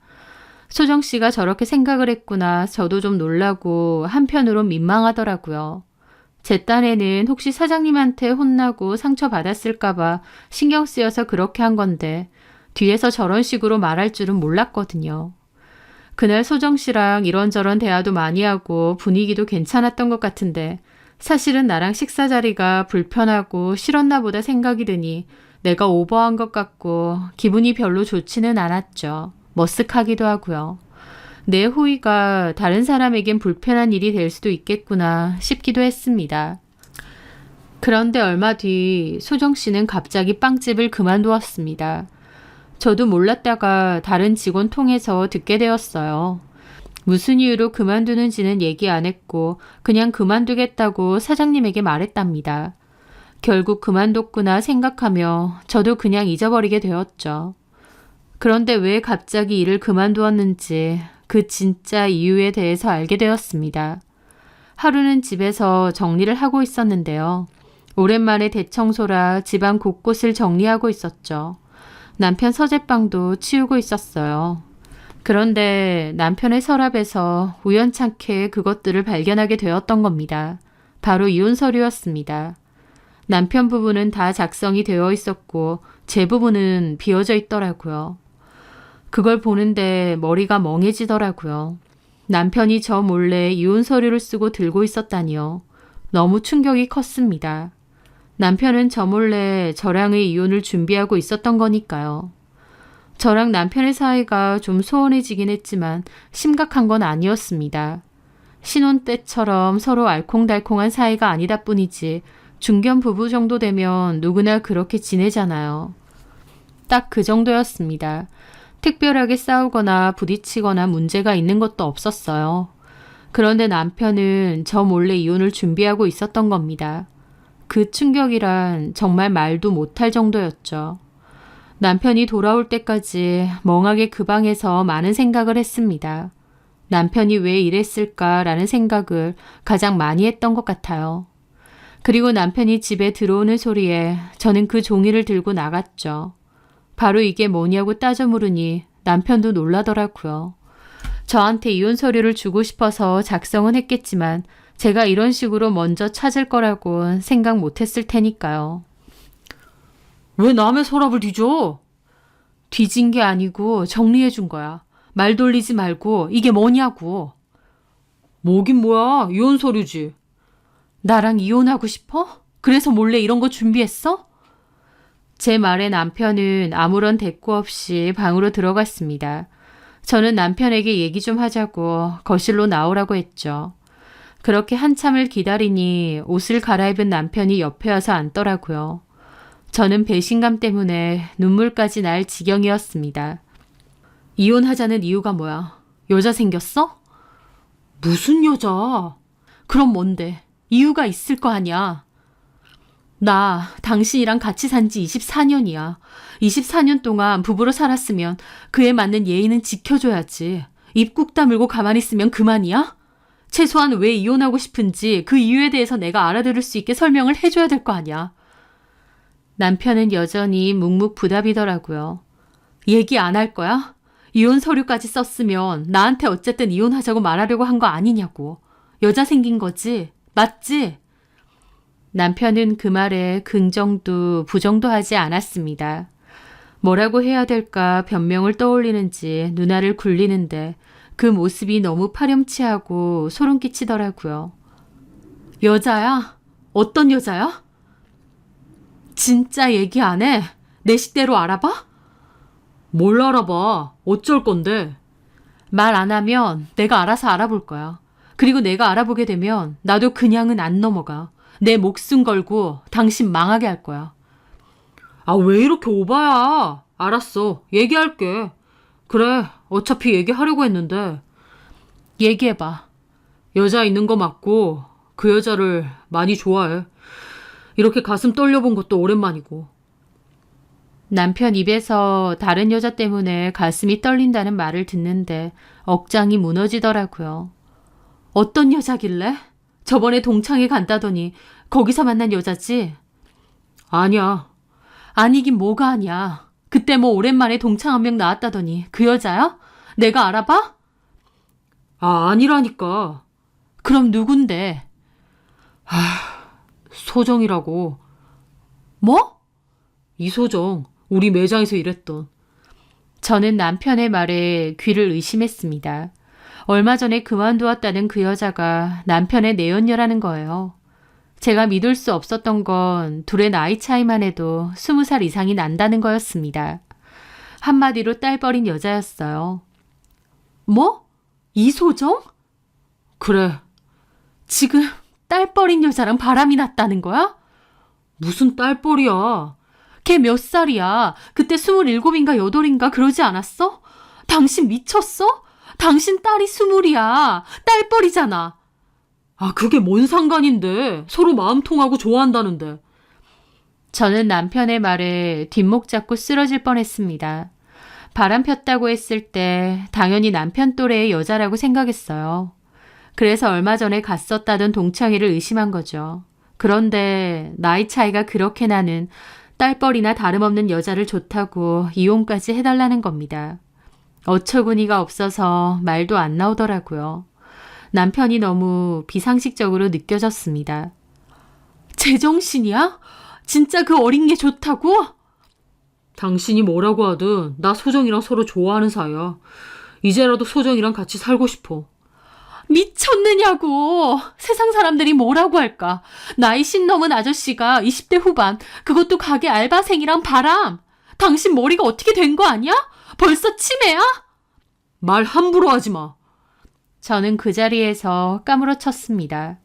소정 씨가 저렇게 생각을 했구나. 저도 좀 놀라고 한편으론 민망하더라고요. 제 딴에는 혹시 사장님한테 혼나고 상처받았을까봐 신경 쓰여서 그렇게 한 건데 뒤에서 저런 식으로 말할 줄은 몰랐거든요. 그날 소정 씨랑 이런저런 대화도 많이 하고 분위기도 괜찮았던 것 같은데 사실은 나랑 식사 자리가 불편하고 싫었나 보다 생각이 드니 내가 오버한 것 같고 기분이 별로 좋지는 않았죠. 머쓱하기도 하고요. 내 호의가 다른 사람에겐 불편한 일이 될 수도 있겠구나 싶기도 했습니다. 그런데 얼마 뒤 소정 씨는 갑자기 빵집을 그만두었습니다. 저도 몰랐다가 다른 직원 통해서 듣게 되었어요. 무슨 이유로 그만두는지는 얘기 안 했고 그냥 그만두겠다고 사장님에게 말했답니다. 결국 그만뒀구나 생각하며 저도 그냥 잊어버리게 되었죠. 그런데 왜 갑자기 일을 그만두었는지 그 진짜 이유에 대해서 알게 되었습니다. 하루는 집에서 정리를 하고 있었는데요. 오랜만에 대청소라 집안 곳곳을 정리하고 있었죠. 남편 서재방도 치우고 있었어요. 그런데 남편의 서랍에서 우연찮게 그것들을 발견하게 되었던 겁니다. 바로 이혼 서류였습니다. 남편 부분은 다 작성이 되어 있었고 제 부분은 비어져 있더라고요. 그걸 보는데 머리가 멍해지더라고요. 남편이 저 몰래 이혼 서류를 쓰고 들고 있었다니요. 너무 충격이 컸습니다. 남편은 저 몰래 저랑의 이혼을 준비하고 있었던 거니까요. 저랑 남편의 사이가 좀 소원해지긴 했지만 심각한 건 아니었습니다. 신혼 때처럼 서로 알콩달콩한 사이가 아니다 뿐이지 중견 부부 정도 되면 누구나 그렇게 지내잖아요. 딱 그 정도였습니다. 특별하게 싸우거나 부딪히거나 문제가 있는 것도 없었어요. 그런데 남편은 저 몰래 이혼을 준비하고 있었던 겁니다. 그 충격이란 정말 말도 못할 정도였죠. 남편이 돌아올 때까지 멍하게 그 방에서 많은 생각을 했습니다. 남편이 왜 이랬을까라는 생각을 가장 많이 했던 것 같아요. 그리고 남편이 집에 들어오는 소리에 저는 그 종이를 들고 나갔죠. 바로 이게 뭐냐고 따져 물으니 남편도 놀라더라고요. 저한테 이혼 서류를 주고 싶어서 작성은 했겠지만 제가 이런 식으로 먼저 찾을 거라고 생각 못했을 테니까요. 왜 남의 서랍을 뒤져? 뒤진 게 아니고 정리해 준 거야. 말 돌리지 말고 이게 뭐냐고. 뭐긴 뭐야. 이혼 서류지. 나랑 이혼하고 싶어? 그래서 몰래 이런 거 준비했어? 제 말에 남편은 아무런 대꾸 없이 방으로 들어갔습니다. 저는 남편에게 얘기 좀 하자고 거실로 나오라고 했죠. 그렇게 한참을 기다리니 옷을 갈아입은 남편이 옆에 와서 앉더라고요. 저는 배신감 때문에 눈물까지 날 지경이었습니다. 이혼하자는 이유가 뭐야? 여자 생겼어? 무슨 여자? 그럼 뭔데? 이유가 있을 거 아니야. 나 당신이랑 같이 산 지 24년이야. 24년 동안 부부로 살았으면 그에 맞는 예의는 지켜줘야지. 입 꾹 다물고 가만히 있으면 그만이야? 최소한 왜 이혼하고 싶은지 그 이유에 대해서 내가 알아들을 수 있게 설명을 해줘야 될 거 아니야. 남편은 여전히 묵묵부답이더라고요. 얘기 안 할 거야? 이혼 서류까지 썼으면 나한테 어쨌든 이혼하자고 말하려고 한 거 아니냐고. 여자 생긴 거지? 맞지? 남편은 그 말에 긍정도 부정도 하지 않았습니다. 뭐라고 해야 될까 변명을 떠올리는지 눈알을 굴리는데 그 모습이 너무 파렴치하고 소름 끼치더라고요. 여자야? 어떤 여자야? 진짜 얘기 안 해? 내 식대로 알아봐? 뭘 알아봐? 어쩔 건데? 말 안 하면 내가 알아서 알아볼 거야. 그리고 내가 알아보게 되면 나도 그냥은 안 넘어가. 내 목숨 걸고 당신 망하게 할 거야. 아, 왜 이렇게 오바야? 알았어. 얘기할게. 그래, 어차피 얘기하려고 했는데. 얘기해봐. 여자 있는 거 맞고 그 여자를 많이 좋아해. 이렇게 가슴 떨려본 것도 오랜만이고. 남편 입에서 다른 여자 때문에 가슴이 떨린다는 말을 듣는데 억장이 무너지더라고요. 어떤 여자길래? 저번에 동창회 간다더니 거기서 만난 여자지? 아니야. 아니긴 뭐가 아니야. 그때 뭐 오랜만에 동창 한 명 나왔다더니 그 여자야? 내가 알아봐? 아, 아니라니까. 그럼 누군데? 소정이라고. 뭐? 이소정. 우리 매장에서 일했던. 저는 남편의 말에 귀를 의심했습니다. 얼마 전에 그만두었다는 그 여자가 남편의 내연녀라는 거예요. 제가 믿을 수 없었던 건 둘의 나이 차이만 해도 20살 이상이 난다는 거였습니다. 한마디로 딸버린 여자였어요. 뭐? 이소정? 그래. 지금 딸버린 여자랑 바람이 났다는 거야? 무슨 딸버리야. 걔 몇 살이야? 그때 27인가 8인가 그러지 않았어? 당신 미쳤어? 당신 딸이 20이야. 딸뻘이잖아. 아, 그게 뭔 상관인데. 서로 마음 통하고 좋아한다는데. 저는 남편의 말에 뒷목 잡고 쓰러질 뻔했습니다. 바람 폈다고 했을 때 당연히 남편 또래의 여자라고 생각했어요. 그래서 얼마 전에 갔었다던 동창회를 의심한 거죠. 그런데 나이 차이가 그렇게 나는 딸뻘이나 다름없는 여자를 좋다고 이혼까지 해달라는 겁니다. 어처구니가 없어서 말도 안 나오더라고요. 남편이 너무 비상식적으로 느껴졌습니다. 제정신이야? 진짜 그 어린 게 좋다고? 당신이 뭐라고 하든 나 소정이랑 서로 좋아하는 사이야. 이제라도 소정이랑 같이 살고 싶어. 미쳤느냐고. 세상 사람들이 뭐라고 할까. 나이 50 넘은 아저씨가 20대 후반, 그것도 가게 알바생이랑 바람. 당신 머리가 어떻게 된 거 아니야? 벌써 치매야? 말 함부로 하지 마. 저는 그 자리에서 까무러쳤습니다.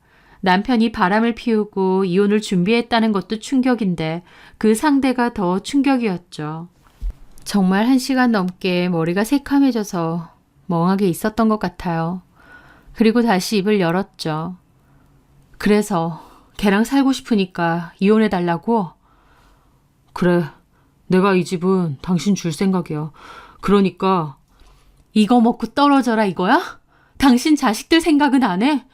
남편이 바람을 피우고 이혼을 준비했다는 것도 충격인데 그 상대가 더 충격이었죠. 정말 1시간 넘게 머리가 새카매져서 멍하게 있었던 것 같아요. 그리고 다시 입을 열었죠. 그래서 걔랑 살고 싶으니까 이혼해달라고? 그래, 내가 이 집은 당신 줄 생각이야. 그러니까 이거 먹고 떨어져라 이거야? 당신 자식들 생각은 안 해?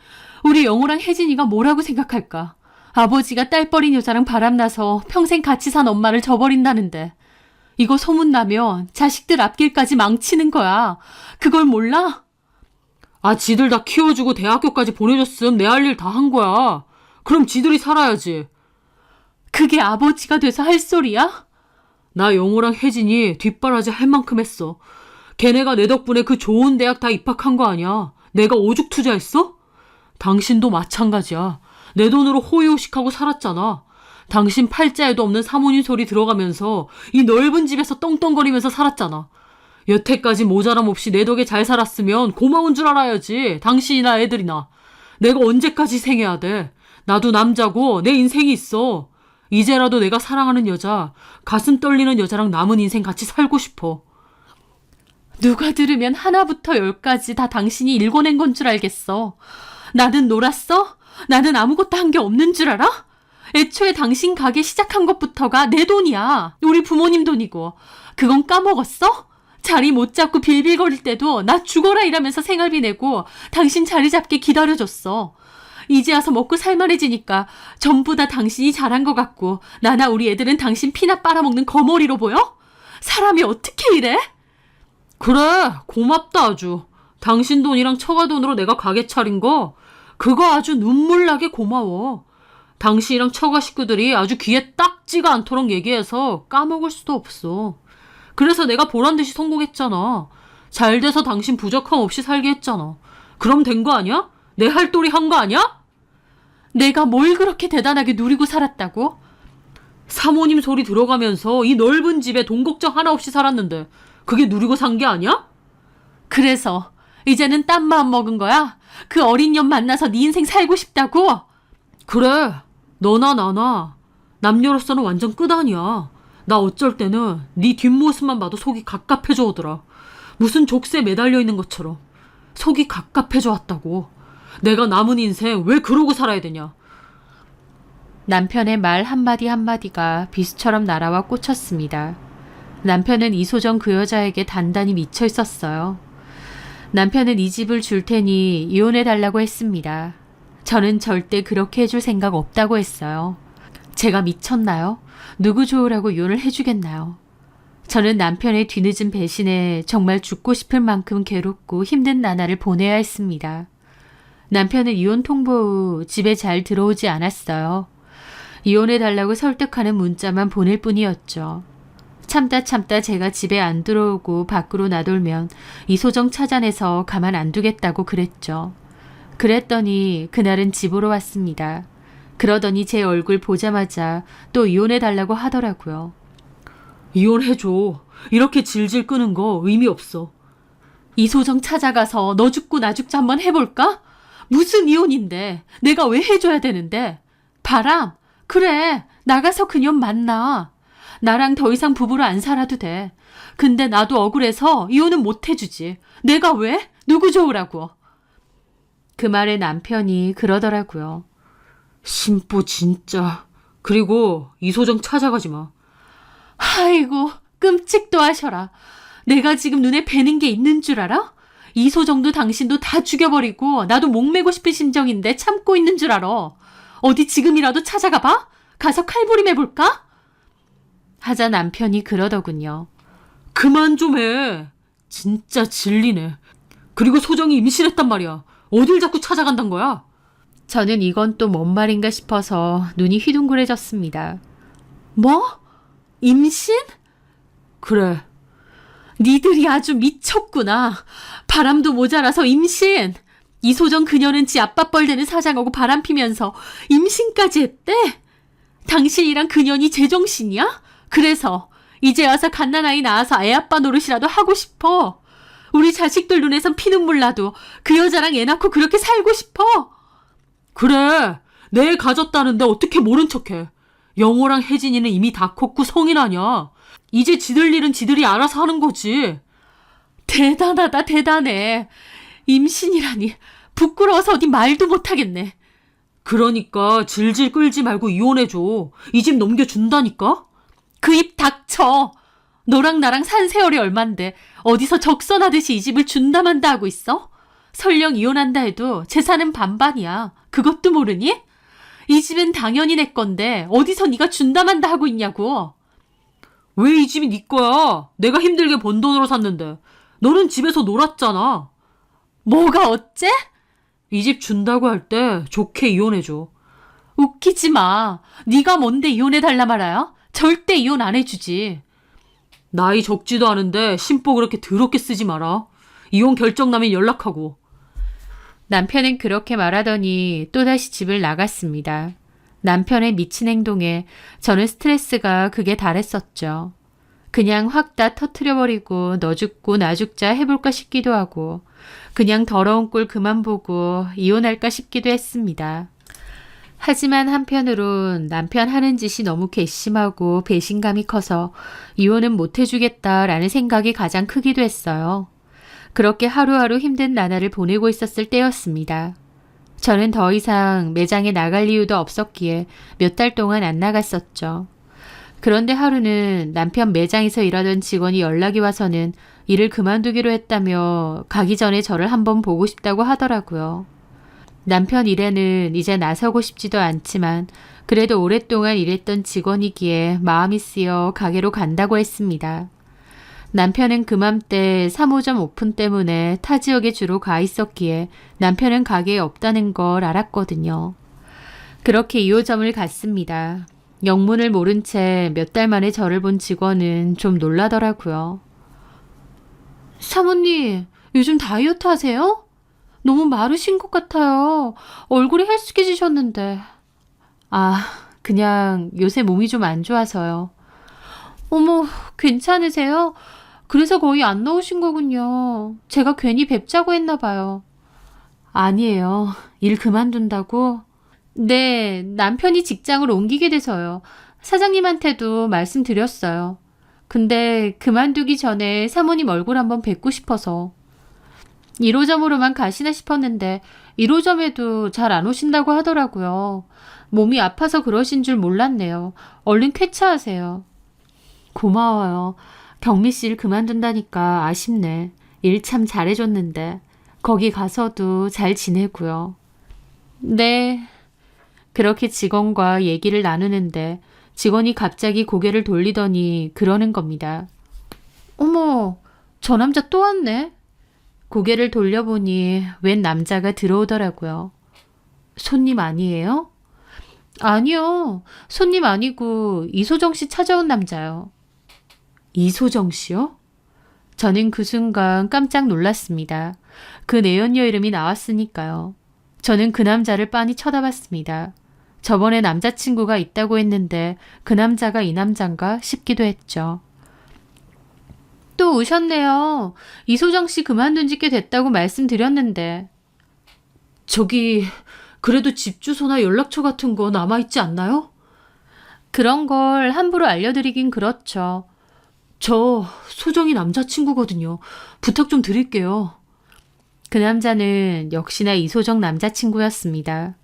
우리 영호랑 혜진이가 뭐라고 생각할까? 아버지가 딸버린 여자랑 바람나서 평생 같이 산 엄마를 저버린다는데. 이거 소문나면 자식들 앞길까지 망치는 거야. 그걸 몰라? 아, 지들 다 키워주고 대학교까지 보내줬음. 내 할 일 다 한 거야. 그럼 지들이 살아야지. 그게 아버지가 돼서 할 소리야? 나 영호랑 혜진이 뒷바라지 할 만큼 했어. 걔네가 내 덕분에 그 좋은 대학 다 입학한 거 아니야. 내가 오죽 투자했어? 당신도 마찬가지야. 내 돈으로 호의호식하고 살았잖아. 당신 팔자에도 없는 사모님 소리 들어가면서 이 넓은 집에서 떵떵거리면서 살았잖아. 여태까지 모자람 없이 내 덕에 잘 살았으면 고마운 줄 알아야지. 당신이나 애들이나. 내가 언제까지 생해야 돼. 나도 남자고 내 인생이 있어. 이제라도 내가 사랑하는 여자, 가슴 떨리는 여자랑 남은 인생 같이 살고 싶어. 누가 들으면 하나부터 10까지 다 당신이 일궈낸 건 줄 알겠어. 나는 놀았어? 나는 아무것도 한 게 없는 줄 알아? 애초에 당신 가게 시작한 것부터가 내 돈이야. 우리 부모님 돈이고. 그건 까먹었어? 자리 못 잡고 빌빌거릴 때도 나 죽어라 이러면서 생활비 내고 당신 자리 잡게 기다려줬어. 이제 와서 먹고 살만해지니까 전부 다 당신이 잘한 것 같고 나나 우리 애들은 당신 피나 빨아먹는 거머리로 보여? 사람이 어떻게 이래? 그래, 고맙다 아주. 당신 돈이랑 처가 돈으로 내가 가게 차린 거 그거 아주 눈물나게 고마워. 당신이랑 처가 식구들이 아주 귀에 딱지가 않도록 얘기해서 까먹을 수도 없어. 그래서 내가 보란듯이 성공했잖아. 잘 돼서 당신 부족함 없이 살게 했잖아. 그럼 된 거 아니야? 내 할도리 한 거 아니야? 내가 뭘 그렇게 대단하게 누리고 살았다고? 사모님 소리 들어가면서 이 넓은 집에 돈 걱정 하나 없이 살았는데 그게 누리고 산 게 아니야? 그래서 이제는 딴 마음 먹은 거야? 그 어린 년 만나서 네 인생 살고 싶다고? 그래, 너나 나나 남녀로서는 완전 끝아니야. 나 어쩔 때는 네 뒷모습만 봐도 속이 갑갑해져 오더라. 무슨 족쇄에 매달려 있는 것처럼 속이 갑갑해져 왔다고. 내가 남은 인생 왜 그러고 살아야 되냐. 남편의 말 한마디 한마디가 비수처럼 날아와 꽂혔습니다. 남편은 이소정 그 여자에게 단단히 미쳐 있었어요. 남편은 이 집을 줄 테니 이혼해달라고 했습니다. 저는 절대 그렇게 해줄 생각 없다고 했어요. 제가 미쳤나요? 누구 좋으라고 이혼을 해주겠나요? 저는 남편의 뒤늦은 배신에 정말 죽고 싶을 만큼 괴롭고 힘든 나날을 보내야 했습니다. 남편은 이혼 통보 후 집에 잘 들어오지 않았어요. 이혼해달라고 설득하는 문자만 보낼 뿐이었죠. 참다 제가 집에 안 들어오고 밖으로 나돌면 이소정 찾아내서 가만 안 두겠다고 그랬죠. 그랬더니 그날은 집으로 왔습니다. 그러더니 제 얼굴 보자마자 또 이혼해달라고 하더라고요. 이혼해줘. 이렇게 질질 끄는 거 의미 없어. 이소정 찾아가서 너 죽고 나 죽자 한번 해볼까? 무슨 이혼인데? 내가 왜 해줘야 되는데? 바람, 그래, 나가서 그년 만나. 나랑 더 이상 부부로 안 살아도 돼. 근데 나도 억울해서 이혼은 못 해주지. 내가 왜? 누구 좋으라고? 그 말에 남편이 그러더라고요. 심보 진짜. 그리고 이소정 찾아가지 마. 아이고, 끔찍도 하셔라. 내가 지금 눈에 뵈는 게 있는 줄 알아? 이소정도 당신도 다 죽여버리고 나도 목매고 싶은 심정인데 참고 있는 줄 알아. 어디 지금이라도 찾아가 봐? 가서 칼부림 해볼까? 하자 남편이 그러더군요. 그만 좀 해. 진짜 질리네. 그리고 소정이 임신했단 말이야. 어딜 자꾸 찾아간단 거야? 저는 이건 또 뭔 말인가 싶어서 눈이 휘둥그레졌습니다. 뭐? 임신? 그래. 니들이 아주 미쳤구나. 바람도 모자라서 임신. 이소정 그녀는 지 아빠 뻘되는 사장하고 바람피면서 임신까지 했대? 당신이랑 그년이 제정신이야? 그래서 이제 와서 갓난아이 낳아서 애아빠 노릇이라도 하고 싶어. 우리 자식들 눈에선 피눈물 나도 그 여자랑 애 낳고 그렇게 살고 싶어. 그래. 내 애 가졌다는데 어떻게 모른 척해. 영호랑 혜진이는 이미 다 컸고 성인 아냐. 이제 지들 일은 지들이 알아서 하는 거지. 대단하다 대단해. 임신이라니 부끄러워서 어디 말도 못하겠네. 그러니까 질질 끌지 말고 이혼해줘. 이 집 넘겨준다니까? 그 입 닥쳐. 너랑 나랑 산 세월이 얼만데 어디서 적선하듯이 이 집을 준다 만다 하고 있어? 설령 이혼한다 해도 재산은 반반이야. 그것도 모르니? 이 집은 당연히 내 건데 어디서 네가 준다 만다 하고 있냐고. 왜 이 집이 네 거야? 내가 힘들게 번 돈으로 샀는데. 너는 집에서 놀았잖아. 뭐가 어째? 이 집 준다고 할 때 좋게 이혼해줘. 웃기지 마. 네가 뭔데 이혼해달라 말아요? 절대 이혼 안 해주지. 나이 적지도 않은데 심보 그렇게 더럽게 쓰지 마라. 이혼 결정 나면 연락하고. 남편은 그렇게 말하더니 또다시 집을 나갔습니다. 남편의 미친 행동에 저는 스트레스가 극에 달했었죠. 그냥 확 다 터트려버리고 너 죽고 나 죽자 해볼까 싶기도 하고 그냥 더러운 꼴 그만 보고 이혼할까 싶기도 했습니다. 하지만 한편으론 남편 하는 짓이 너무 괘씸하고 배신감이 커서 이혼은 못 해주겠다라는 생각이 가장 크기도 했어요. 그렇게 하루하루 힘든 나날을 보내고 있었을 때였습니다. 저는 더 이상 매장에 나갈 이유도 없었기에 몇 달 동안 안 나갔었죠. 그런데 하루는 남편 매장에서 일하던 직원이 연락이 와서는 일을 그만두기로 했다며 가기 전에 저를 한번 보고 싶다고 하더라고요. 남편 일에는 이제 나서고 싶지도 않지만 그래도 오랫동안 일했던 직원이기에 마음이 쓰여 가게로 간다고 했습니다. 남편은 그맘때 3호점 오픈 때문에 타 지역에 주로 가 있었기에 남편은 가게에 없다는 걸 알았거든요. 그렇게 2호점을 갔습니다. 영문을 모른 채 몇 달 만에 저를 본 직원은 좀 놀라더라고요. 사모님, 요즘 다이어트 하세요? 너무 마르신 것 같아요. 얼굴이 헬쑥해지셨는데. 아, 그냥 요새 몸이 좀 안 좋아서요. 어머, 괜찮으세요? 그래서 거의 안 나오신 거군요. 제가 괜히 뵙자고 했나 봐요. 아니에요. 일 그만둔다고? 네, 남편이 직장을 옮기게 돼서요. 사장님한테도 말씀드렸어요. 근데 그만두기 전에 사모님 얼굴 한번 뵙고 싶어서. 1호점으로만 가시나 싶었는데 1호점에도 잘 안 오신다고 하더라고요. 몸이 아파서 그러신 줄 몰랐네요. 얼른 쾌차하세요. 고마워요. 경미 씨 일 그만둔다니까 아쉽네. 일 참 잘해줬는데. 거기 가서도 잘 지내고요. 네. 그렇게 직원과 얘기를 나누는데 직원이 갑자기 고개를 돌리더니 그러는 겁니다. 어머, 저 남자 또 왔네. 고개를 돌려보니 웬 남자가 들어오더라고요. 손님 아니에요? 아니요. 손님 아니고 이소정 씨 찾아온 남자요. 이소정 씨요? 저는 그 순간 깜짝 놀랐습니다. 그 내연녀 이름이 나왔으니까요. 저는 그 남자를 빤히 쳐다봤습니다. 저번에 남자친구가 있다고 했는데 그 남자가 이 남잔가 싶기도 했죠. 또 오셨네요. 이소정 씨 그만둔 지 꽤 됐다고 말씀드렸는데. 저기 그래도 집 주소나 연락처 같은 거 남아있지 않나요? 그런 걸 함부로 알려드리긴 그렇죠. 저 소정이 남자친구거든요. 부탁 좀 드릴게요. 그 남자는 역시나 이소정 남자친구였습니다.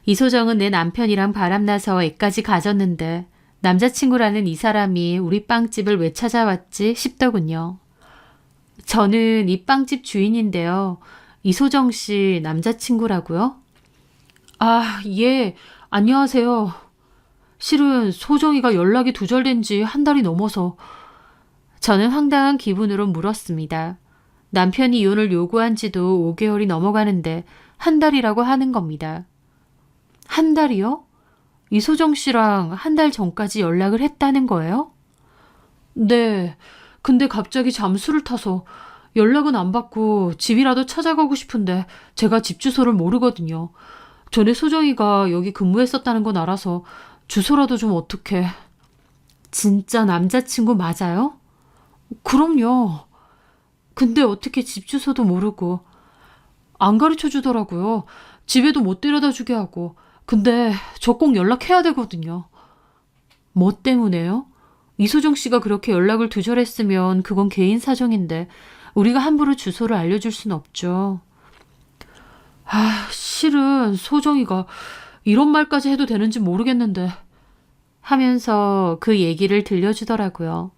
이소정은 내 남편이랑 바람나서 애까지 가졌는데 남자친구라는 이 사람이 우리 빵집을 왜 찾아왔지 싶더군요. 저는 이 빵집 주인인데요. 이소정 씨 남자친구라고요? 아, 예. 안녕하세요. 실은 소정이가 연락이 두절된 지 한 달이 넘어서. 저는 황당한 기분으로 물었습니다. 남편이 이혼을 요구한 지도 5개월이 넘어가는데 한 달이라고 하는 겁니다. 한 달이요? 이소정 씨랑 한 달 전까지 연락을 했다는 거예요? 네. 근데 갑자기 잠수를 타서 연락은 안 받고 집이라도 찾아가고 싶은데 제가 집 주소를 모르거든요. 전에 소정이가 여기 근무했었다는 건 알아서 주소라도 좀 어떡해. 진짜 남자친구 맞아요? 그럼요. 근데 어떻게 집 주소도 모르고 안 가르쳐 주더라고요. 집에도 못 데려다 주게 하고. 근데 저 꼭 연락해야 되거든요. 뭐 때문에요? 이소정 씨가 그렇게 연락을 두절했으면 그건 개인 사정인데 우리가 함부로 주소를 알려줄 순 없죠. 실은 소정이가 이런 말까지 해도 되는지 모르겠는데 하면서 그 얘기를 들려주더라고요.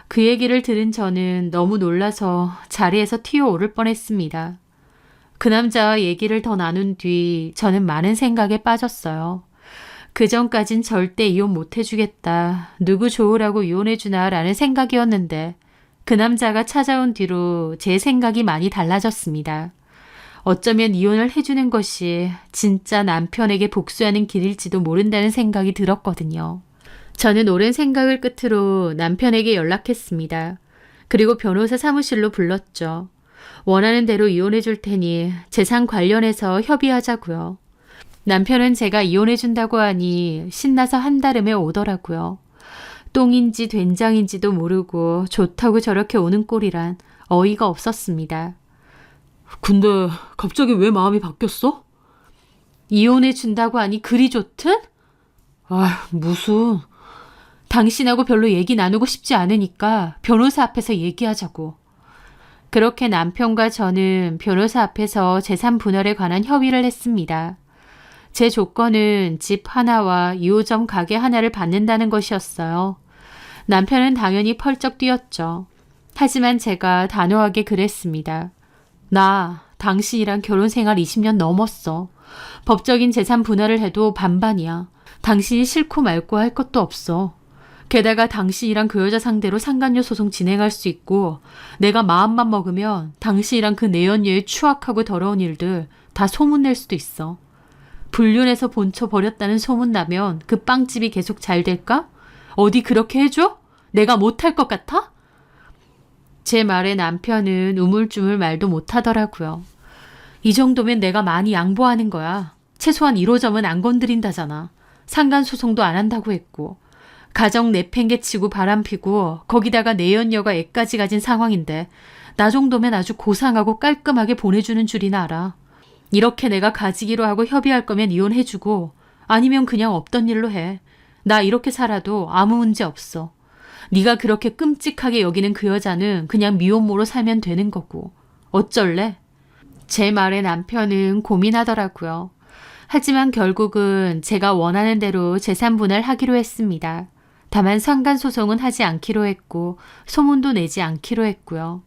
그 얘기를 들은 저는 너무 놀라서 자리에서 튀어오를 뻔했습니다. 그 남자와 얘기를 더 나눈 뒤 저는 많은 생각에 빠졌어요. 그 전까진 절대 이혼 못 해주겠다. 누구 좋으라고 이혼해주나 라는 생각이었는데 그 남자가 찾아온 뒤로 제 생각이 많이 달라졌습니다. 어쩌면 이혼을 해주는 것이 진짜 남편에게 복수하는 길일지도 모른다는 생각이 들었거든요. 저는 오랜 생각을 끝으로 남편에게 연락했습니다. 그리고 변호사 사무실로 불렀죠. 원하는 대로 이혼해 줄 테니 재산 관련해서 협의하자고요. 남편은 제가 이혼해 준다고 하니 신나서 한달음에 오더라고요. 똥인지 된장인지도 모르고 좋다고 저렇게 오는 꼴이란 어이가 없었습니다. 근데 갑자기 왜 마음이 바뀌었어? 이혼해 준다고 하니 그리 좋든? 무슨... 당신하고 별로 얘기 나누고 싶지 않으니까 변호사 앞에서 얘기하자고. 그렇게 남편과 저는 변호사 앞에서 재산 분할에 관한 협의를 했습니다. 제 조건은 집 하나와 2호점 가게 하나를 받는다는 것이었어요. 남편은 당연히 펄쩍 뛰었죠. 하지만 제가 단호하게 그랬습니다. 나 당신이랑 결혼 생활 20년 넘었어. 법적인 재산 분할을 해도 반반이야. 당신이 싫고 말고 할 것도 없어. 게다가 당신이랑 그 여자 상대로 상간녀 소송 진행할 수 있고 내가 마음만 먹으면 당신이랑 그 내연녀의 추악하고 더러운 일들 다 소문낼 수도 있어. 불륜해서 본처 버렸다는 소문 나면 그 빵집이 계속 잘 될까? 어디 그렇게 해줘? 내가 못할 것 같아? 제 말에 남편은 우물쭈물 말도 못하더라고요. 이 정도면 내가 많이 양보하는 거야. 최소한 1호점은 안 건드린다잖아. 상간소송도 안 한다고 했고. 가정 내팽개치고 바람피고 거기다가 내연녀가 애까지 가진 상황인데 나 정도면 아주 고상하고 깔끔하게 보내주는 줄이나 알아. 이렇게 내가 가지기로 하고 협의할 거면 이혼해주고 아니면 그냥 없던 일로 해. 나 이렇게 살아도 아무 문제 없어. 네가 그렇게 끔찍하게 여기는 그 여자는 그냥 미혼모로 살면 되는 거고. 어쩔래? 제 말에 남편은 고민하더라고요. 하지만 결국은 제가 원하는 대로 재산 분할하기로 했습니다. 다만 상간소송은 하지 않기로 했고 소문도 내지 않기로 했고요.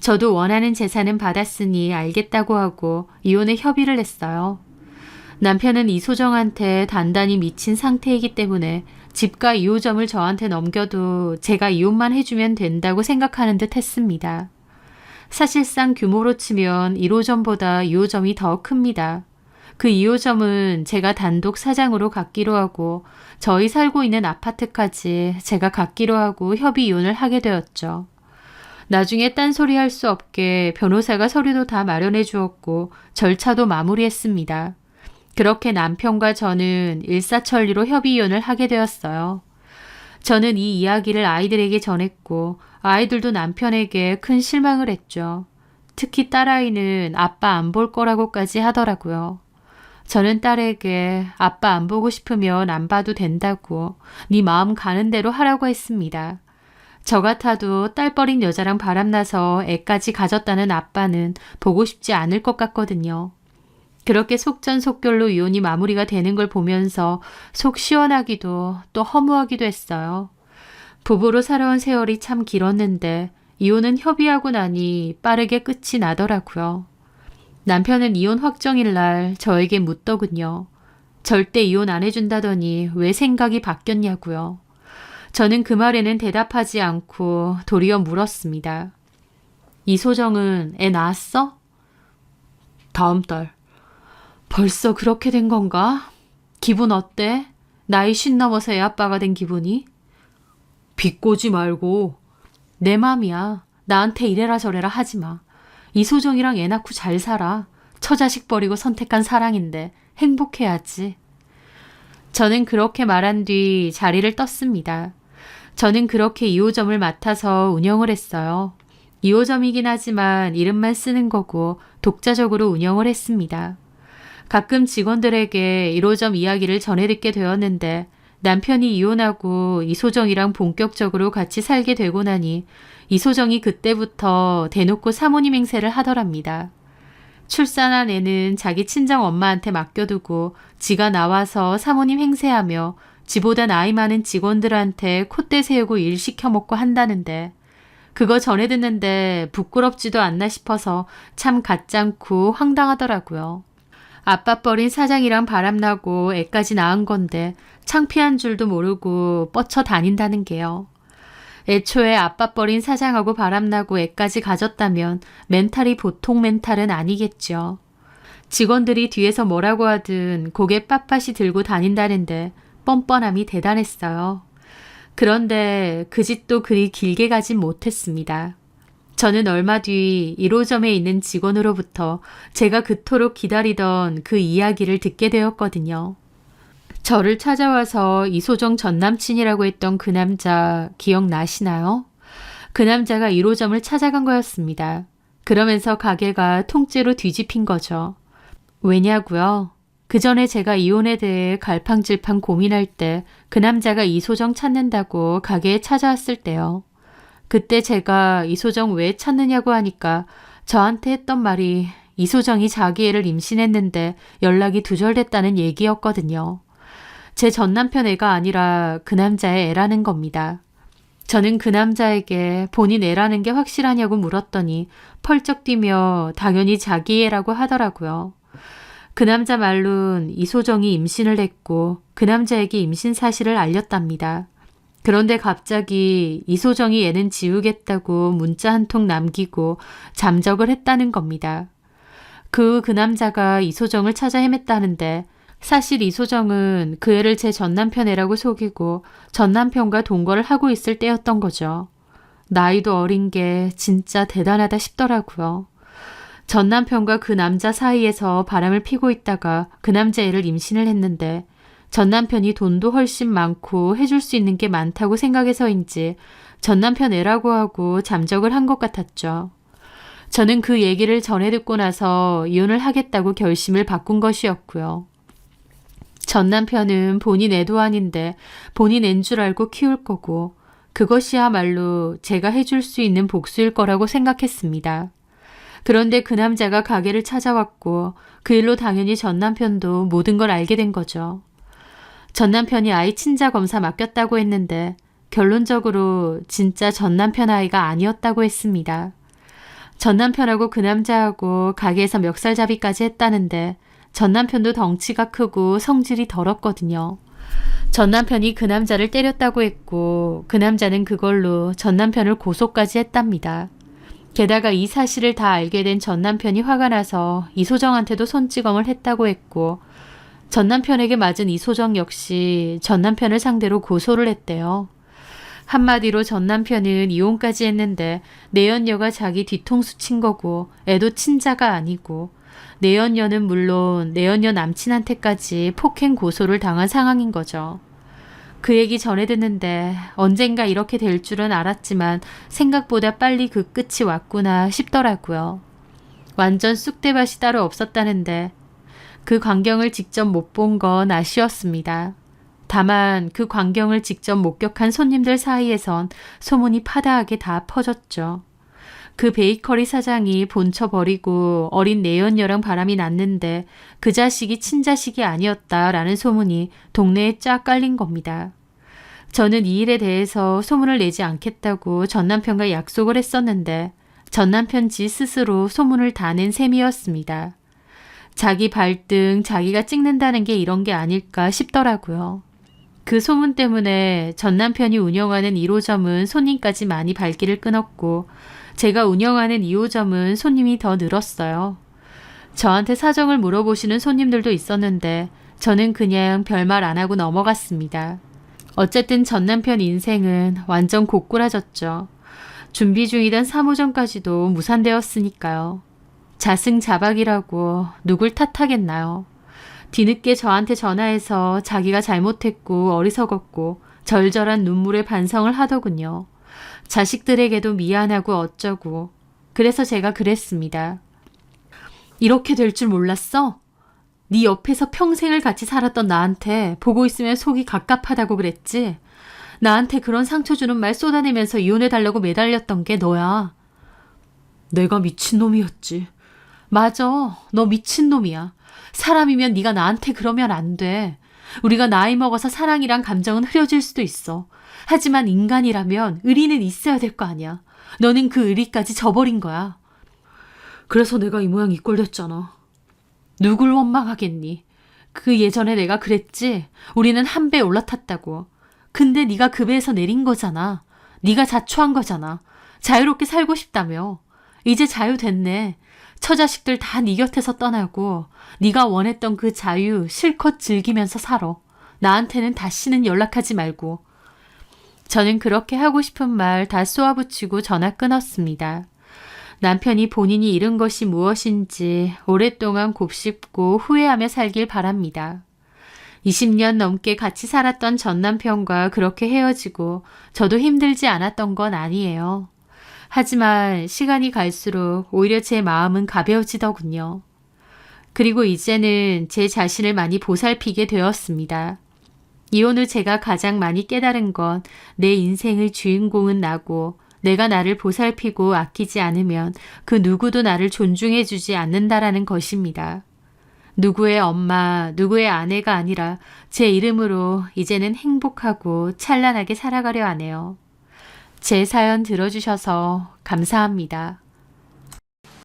저도 원하는 재산은 받았으니 알겠다고 하고 이혼에 협의를 했어요. 남편은 이소정한테 단단히 미친 상태이기 때문에 집과 2호점을 저한테 넘겨도 제가 이혼만 해주면 된다고 생각하는 듯 했습니다. 사실상 규모로 치면 1호점보다 2호점이 더 큽니다. 그 2호점은 제가 단독 사장으로 갖기로 하고 저희 살고 있는 아파트까지 제가 갖기로 하고 협의 이혼을 하게 되었죠. 나중에 딴소리 할 수 없게 변호사가 서류도 다 마련해 주었고 절차도 마무리했습니다. 그렇게 남편과 저는 일사천리로 협의 이혼을 하게 되었어요. 저는 이 이야기를 아이들에게 전했고 아이들도 남편에게 큰 실망을 했죠. 특히 딸아이는 아빠 안 볼 거라고까지 하더라고요. 저는 딸에게 아빠 안 보고 싶으면 안 봐도 된다고 네 마음 가는 대로 하라고 했습니다. 저 같아도 딸버린 여자랑 바람나서 애까지 가졌다는 아빠는 보고 싶지 않을 것 같거든요. 그렇게 속전속결로 이혼이 마무리가 되는 걸 보면서 속 시원하기도 또 허무하기도 했어요. 부부로 살아온 세월이 참 길었는데 이혼은 협의하고 나니 빠르게 끝이 나더라고요. 남편은 이혼 확정일 날 저에게 묻더군요. 절대 이혼 안 해준다더니 왜 생각이 바뀌었냐고요. 저는 그 말에는 대답하지 않고 도리어 물었습니다. 이소정은 애 낳았어? 다음 달. 벌써 그렇게 된 건가? 기분 어때? 나이 50 넘어서 애 아빠가 된 기분이? 비꼬지 말고. 내 맘이야. 나한테 이래라 저래라 하지 마. 이소정이랑 애 낳고 잘 살아. 처자식 버리고 선택한 사랑인데 행복해야지. 저는 그렇게 말한 뒤 자리를 떴습니다. 저는 그렇게 2호점을 맡아서 운영을 했어요. 2호점이긴 하지만 이름만 쓰는 거고 독자적으로 운영을 했습니다. 가끔 직원들에게 1호점 이야기를 전해 듣게 되었는데 남편이 이혼하고 이소정이랑 본격적으로 같이 살게 되고 나니 이소정이 그때부터 대놓고 사모님 행세를 하더랍니다. 출산한 애는 자기 친정 엄마한테 맡겨두고 지가 나와서 사모님 행세하며 지보다 나이 많은 직원들한테 콧대 세우고 일 시켜먹고 한다는데 그거 전해 듣는데 부끄럽지도 않나 싶어서 참 가짱고 황당하더라고요. 아빠 버린 사장이랑 바람나고 애까지 낳은 건데 창피한 줄도 모르고 뻗쳐 다닌다는 게요. 애초에 아빠 버린 사장하고 바람나고 애까지 가졌다면 멘탈이 보통 멘탈은 아니겠죠. 직원들이 뒤에서 뭐라고 하든 고개 빳빳이 들고 다닌다는데 뻔뻔함이 대단했어요. 그런데 그 짓도 그리 길게 가진 못했습니다. 저는 얼마 뒤 1호점에 있는 직원으로부터 제가 그토록 기다리던 그 이야기를 듣게 되었거든요. 저를 찾아와서 이소정 전 남친이라고 했던 그 남자 기억나시나요? 그 남자가 1호점을 찾아간 거였습니다. 그러면서 가게가 통째로 뒤집힌 거죠. 왜냐고요? 그 전에 제가 이혼에 대해 갈팡질팡 고민할 때 그 남자가 이소정 찾는다고 가게에 찾아왔을 때요. 그때 제가 이소정 왜 찾느냐고 하니까 저한테 했던 말이 이소정이 자기 애를 임신했는데 연락이 두절됐다는 얘기였거든요. 제 전남편 애가 아니라 그 남자의 애라는 겁니다. 저는 그 남자에게 본인 애라는 게 확실하냐고 물었더니 펄쩍 뛰며 당연히 자기 애라고 하더라고요. 그 남자 말로는 이소정이 임신을 했고 그 남자에게 임신 사실을 알렸답니다. 그런데 갑자기 이소정이 애는 지우겠다고 문자 한 통 남기고 잠적을 했다는 겁니다. 그 남자가 이소정을 찾아 헤맸다는데 사실 이소정은 그 애를 제 전남편 애라고 속이고 전남편과 동거를 하고 있을 때였던 거죠. 나이도 어린 게 진짜 대단하다 싶더라고요. 전남편과 그 남자 사이에서 바람을 피고 있다가 그 남자애를 임신을 했는데 전남편이 돈도 훨씬 많고 해줄 수 있는 게 많다고 생각해서인지 전남편 애라고 하고 잠적을 한 것 같았죠. 저는 그 얘기를 전해 듣고 나서 이혼을 하겠다고 결심을 바꾼 것이었고요. 전남편은 본인 애도 아닌데 본인 애인 줄 알고 키울 거고 그것이야말로 제가 해줄 수 있는 복수일 거라고 생각했습니다. 그런데 그 남자가 가게를 찾아왔고 그 일로 당연히 전남편도 모든 걸 알게 된 거죠. 전남편이 아이 친자 검사 맡겼다고 했는데 결론적으로 진짜 전남편 아이가 아니었다고 했습니다. 전남편하고 그 남자하고 가게에서 멱살잡이까지 했다는데 전남편도 덩치가 크고 성질이 더럽거든요. 전남편이 그 남자를 때렸다고 했고 그 남자는 그걸로 전남편을 고소까지 했답니다. 게다가 이 사실을 다 알게 된 전남편이 화가 나서 이소정한테도 손찌검을 했다고 했고 전남편에게 맞은 이소정 역시 전남편을 상대로 고소를 했대요. 한마디로 전남편은 이혼까지 했는데 내연녀가 자기 뒤통수 친 거고 애도 친자가 아니고 내연녀는 물론 내연녀 남친한테까지 폭행 고소를 당한 상황인 거죠. 그 얘기 전해 듣는데 언젠가 이렇게 될 줄은 알았지만 생각보다 빨리 그 끝이 왔구나 싶더라고요. 완전 쑥대밭이 따로 없었다는데 그 광경을 직접 못 본 건 아쉬웠습니다. 다만 그 광경을 직접 목격한 손님들 사이에선 소문이 파다하게 다 퍼졌죠. 그 베이커리 사장이 본처 버리고 어린 내연녀랑 바람이 났는데 그 자식이 친자식이 아니었다라는 소문이 동네에 쫙 깔린 겁니다. 저는 이 일에 대해서 소문을 내지 않겠다고 전남편과 약속을 했었는데 전남편 지 스스로 소문을 다 낸 셈이었습니다. 자기 발등 자기가 찍는다는 게 이런 게 아닐까 싶더라고요. 그 소문 때문에 전남편이 운영하는 1호점은 손님까지 많이 발길을 끊었고 제가 운영하는 2호점은 손님이 더 늘었어요. 저한테 사정을 물어보시는 손님들도 있었는데 저는 그냥 별말 안 하고 넘어갔습니다. 어쨌든 전 남편 인생은 완전 고꾸라졌죠. 준비 중이던 사무전까지도 무산되었으니까요. 자승자박이라고 누굴 탓하겠나요? 뒤늦게 저한테 전화해서 자기가 잘못했고 어리석었고 절절한 눈물의 반성을 하더군요. 자식들에게도 미안하고 어쩌고. 그래서 제가 그랬습니다. 이렇게 될 줄 몰랐어? 네 옆에서 평생을 같이 살았던 나한테 보고 있으면 속이 갑갑하다고 그랬지? 나한테 그런 상처 주는 말 쏟아내면서 이혼해달라고 매달렸던 게 너야. 내가 미친놈이었지. 맞아. 너 미친놈이야. 사람이면 네가 나한테 그러면 안 돼. 우리가 나이 먹어서 사랑이란 감정은 흐려질 수도 있어. 하지만 인간이라면 의리는 있어야 될 거 아니야. 너는 그 의리까지 저버린 거야. 그래서 내가 이 모양 이 꼴 됐잖아. 누굴 원망하겠니? 그 예전에 내가 그랬지. 우리는 한 배 올라탔다고. 근데 네가 그 배에서 내린 거잖아. 네가 자초한 거잖아. 자유롭게 살고 싶다며. 이제 자유됐네. 처자식들 다 네 곁에서 떠나고 네가 원했던 그 자유 실컷 즐기면서 살아. 나한테는 다시는 연락하지 말고. 저는 그렇게 하고 싶은 말 다 쏘아붙이고 전화 끊었습니다. 남편이 본인이 잃은 것이 무엇인지 오랫동안 곱씹고 후회하며 살길 바랍니다. 20년 넘게 같이 살았던 전 남편과 그렇게 헤어지고 저도 힘들지 않았던 건 아니에요. 하지만 시간이 갈수록 오히려 제 마음은 가벼워지더군요. 그리고 이제는 제 자신을 많이 보살피게 되었습니다. 이혼 후 제가 가장 많이 깨달은 건 내 인생의 주인공은 나고 내가 나를 보살피고 아끼지 않으면 그 누구도 나를 존중해주지 않는다라는 것입니다. 누구의 엄마, 누구의 아내가 아니라 제 이름으로 이제는 행복하고 찬란하게 살아가려 하네요. 제 사연 들어주셔서 감사합니다.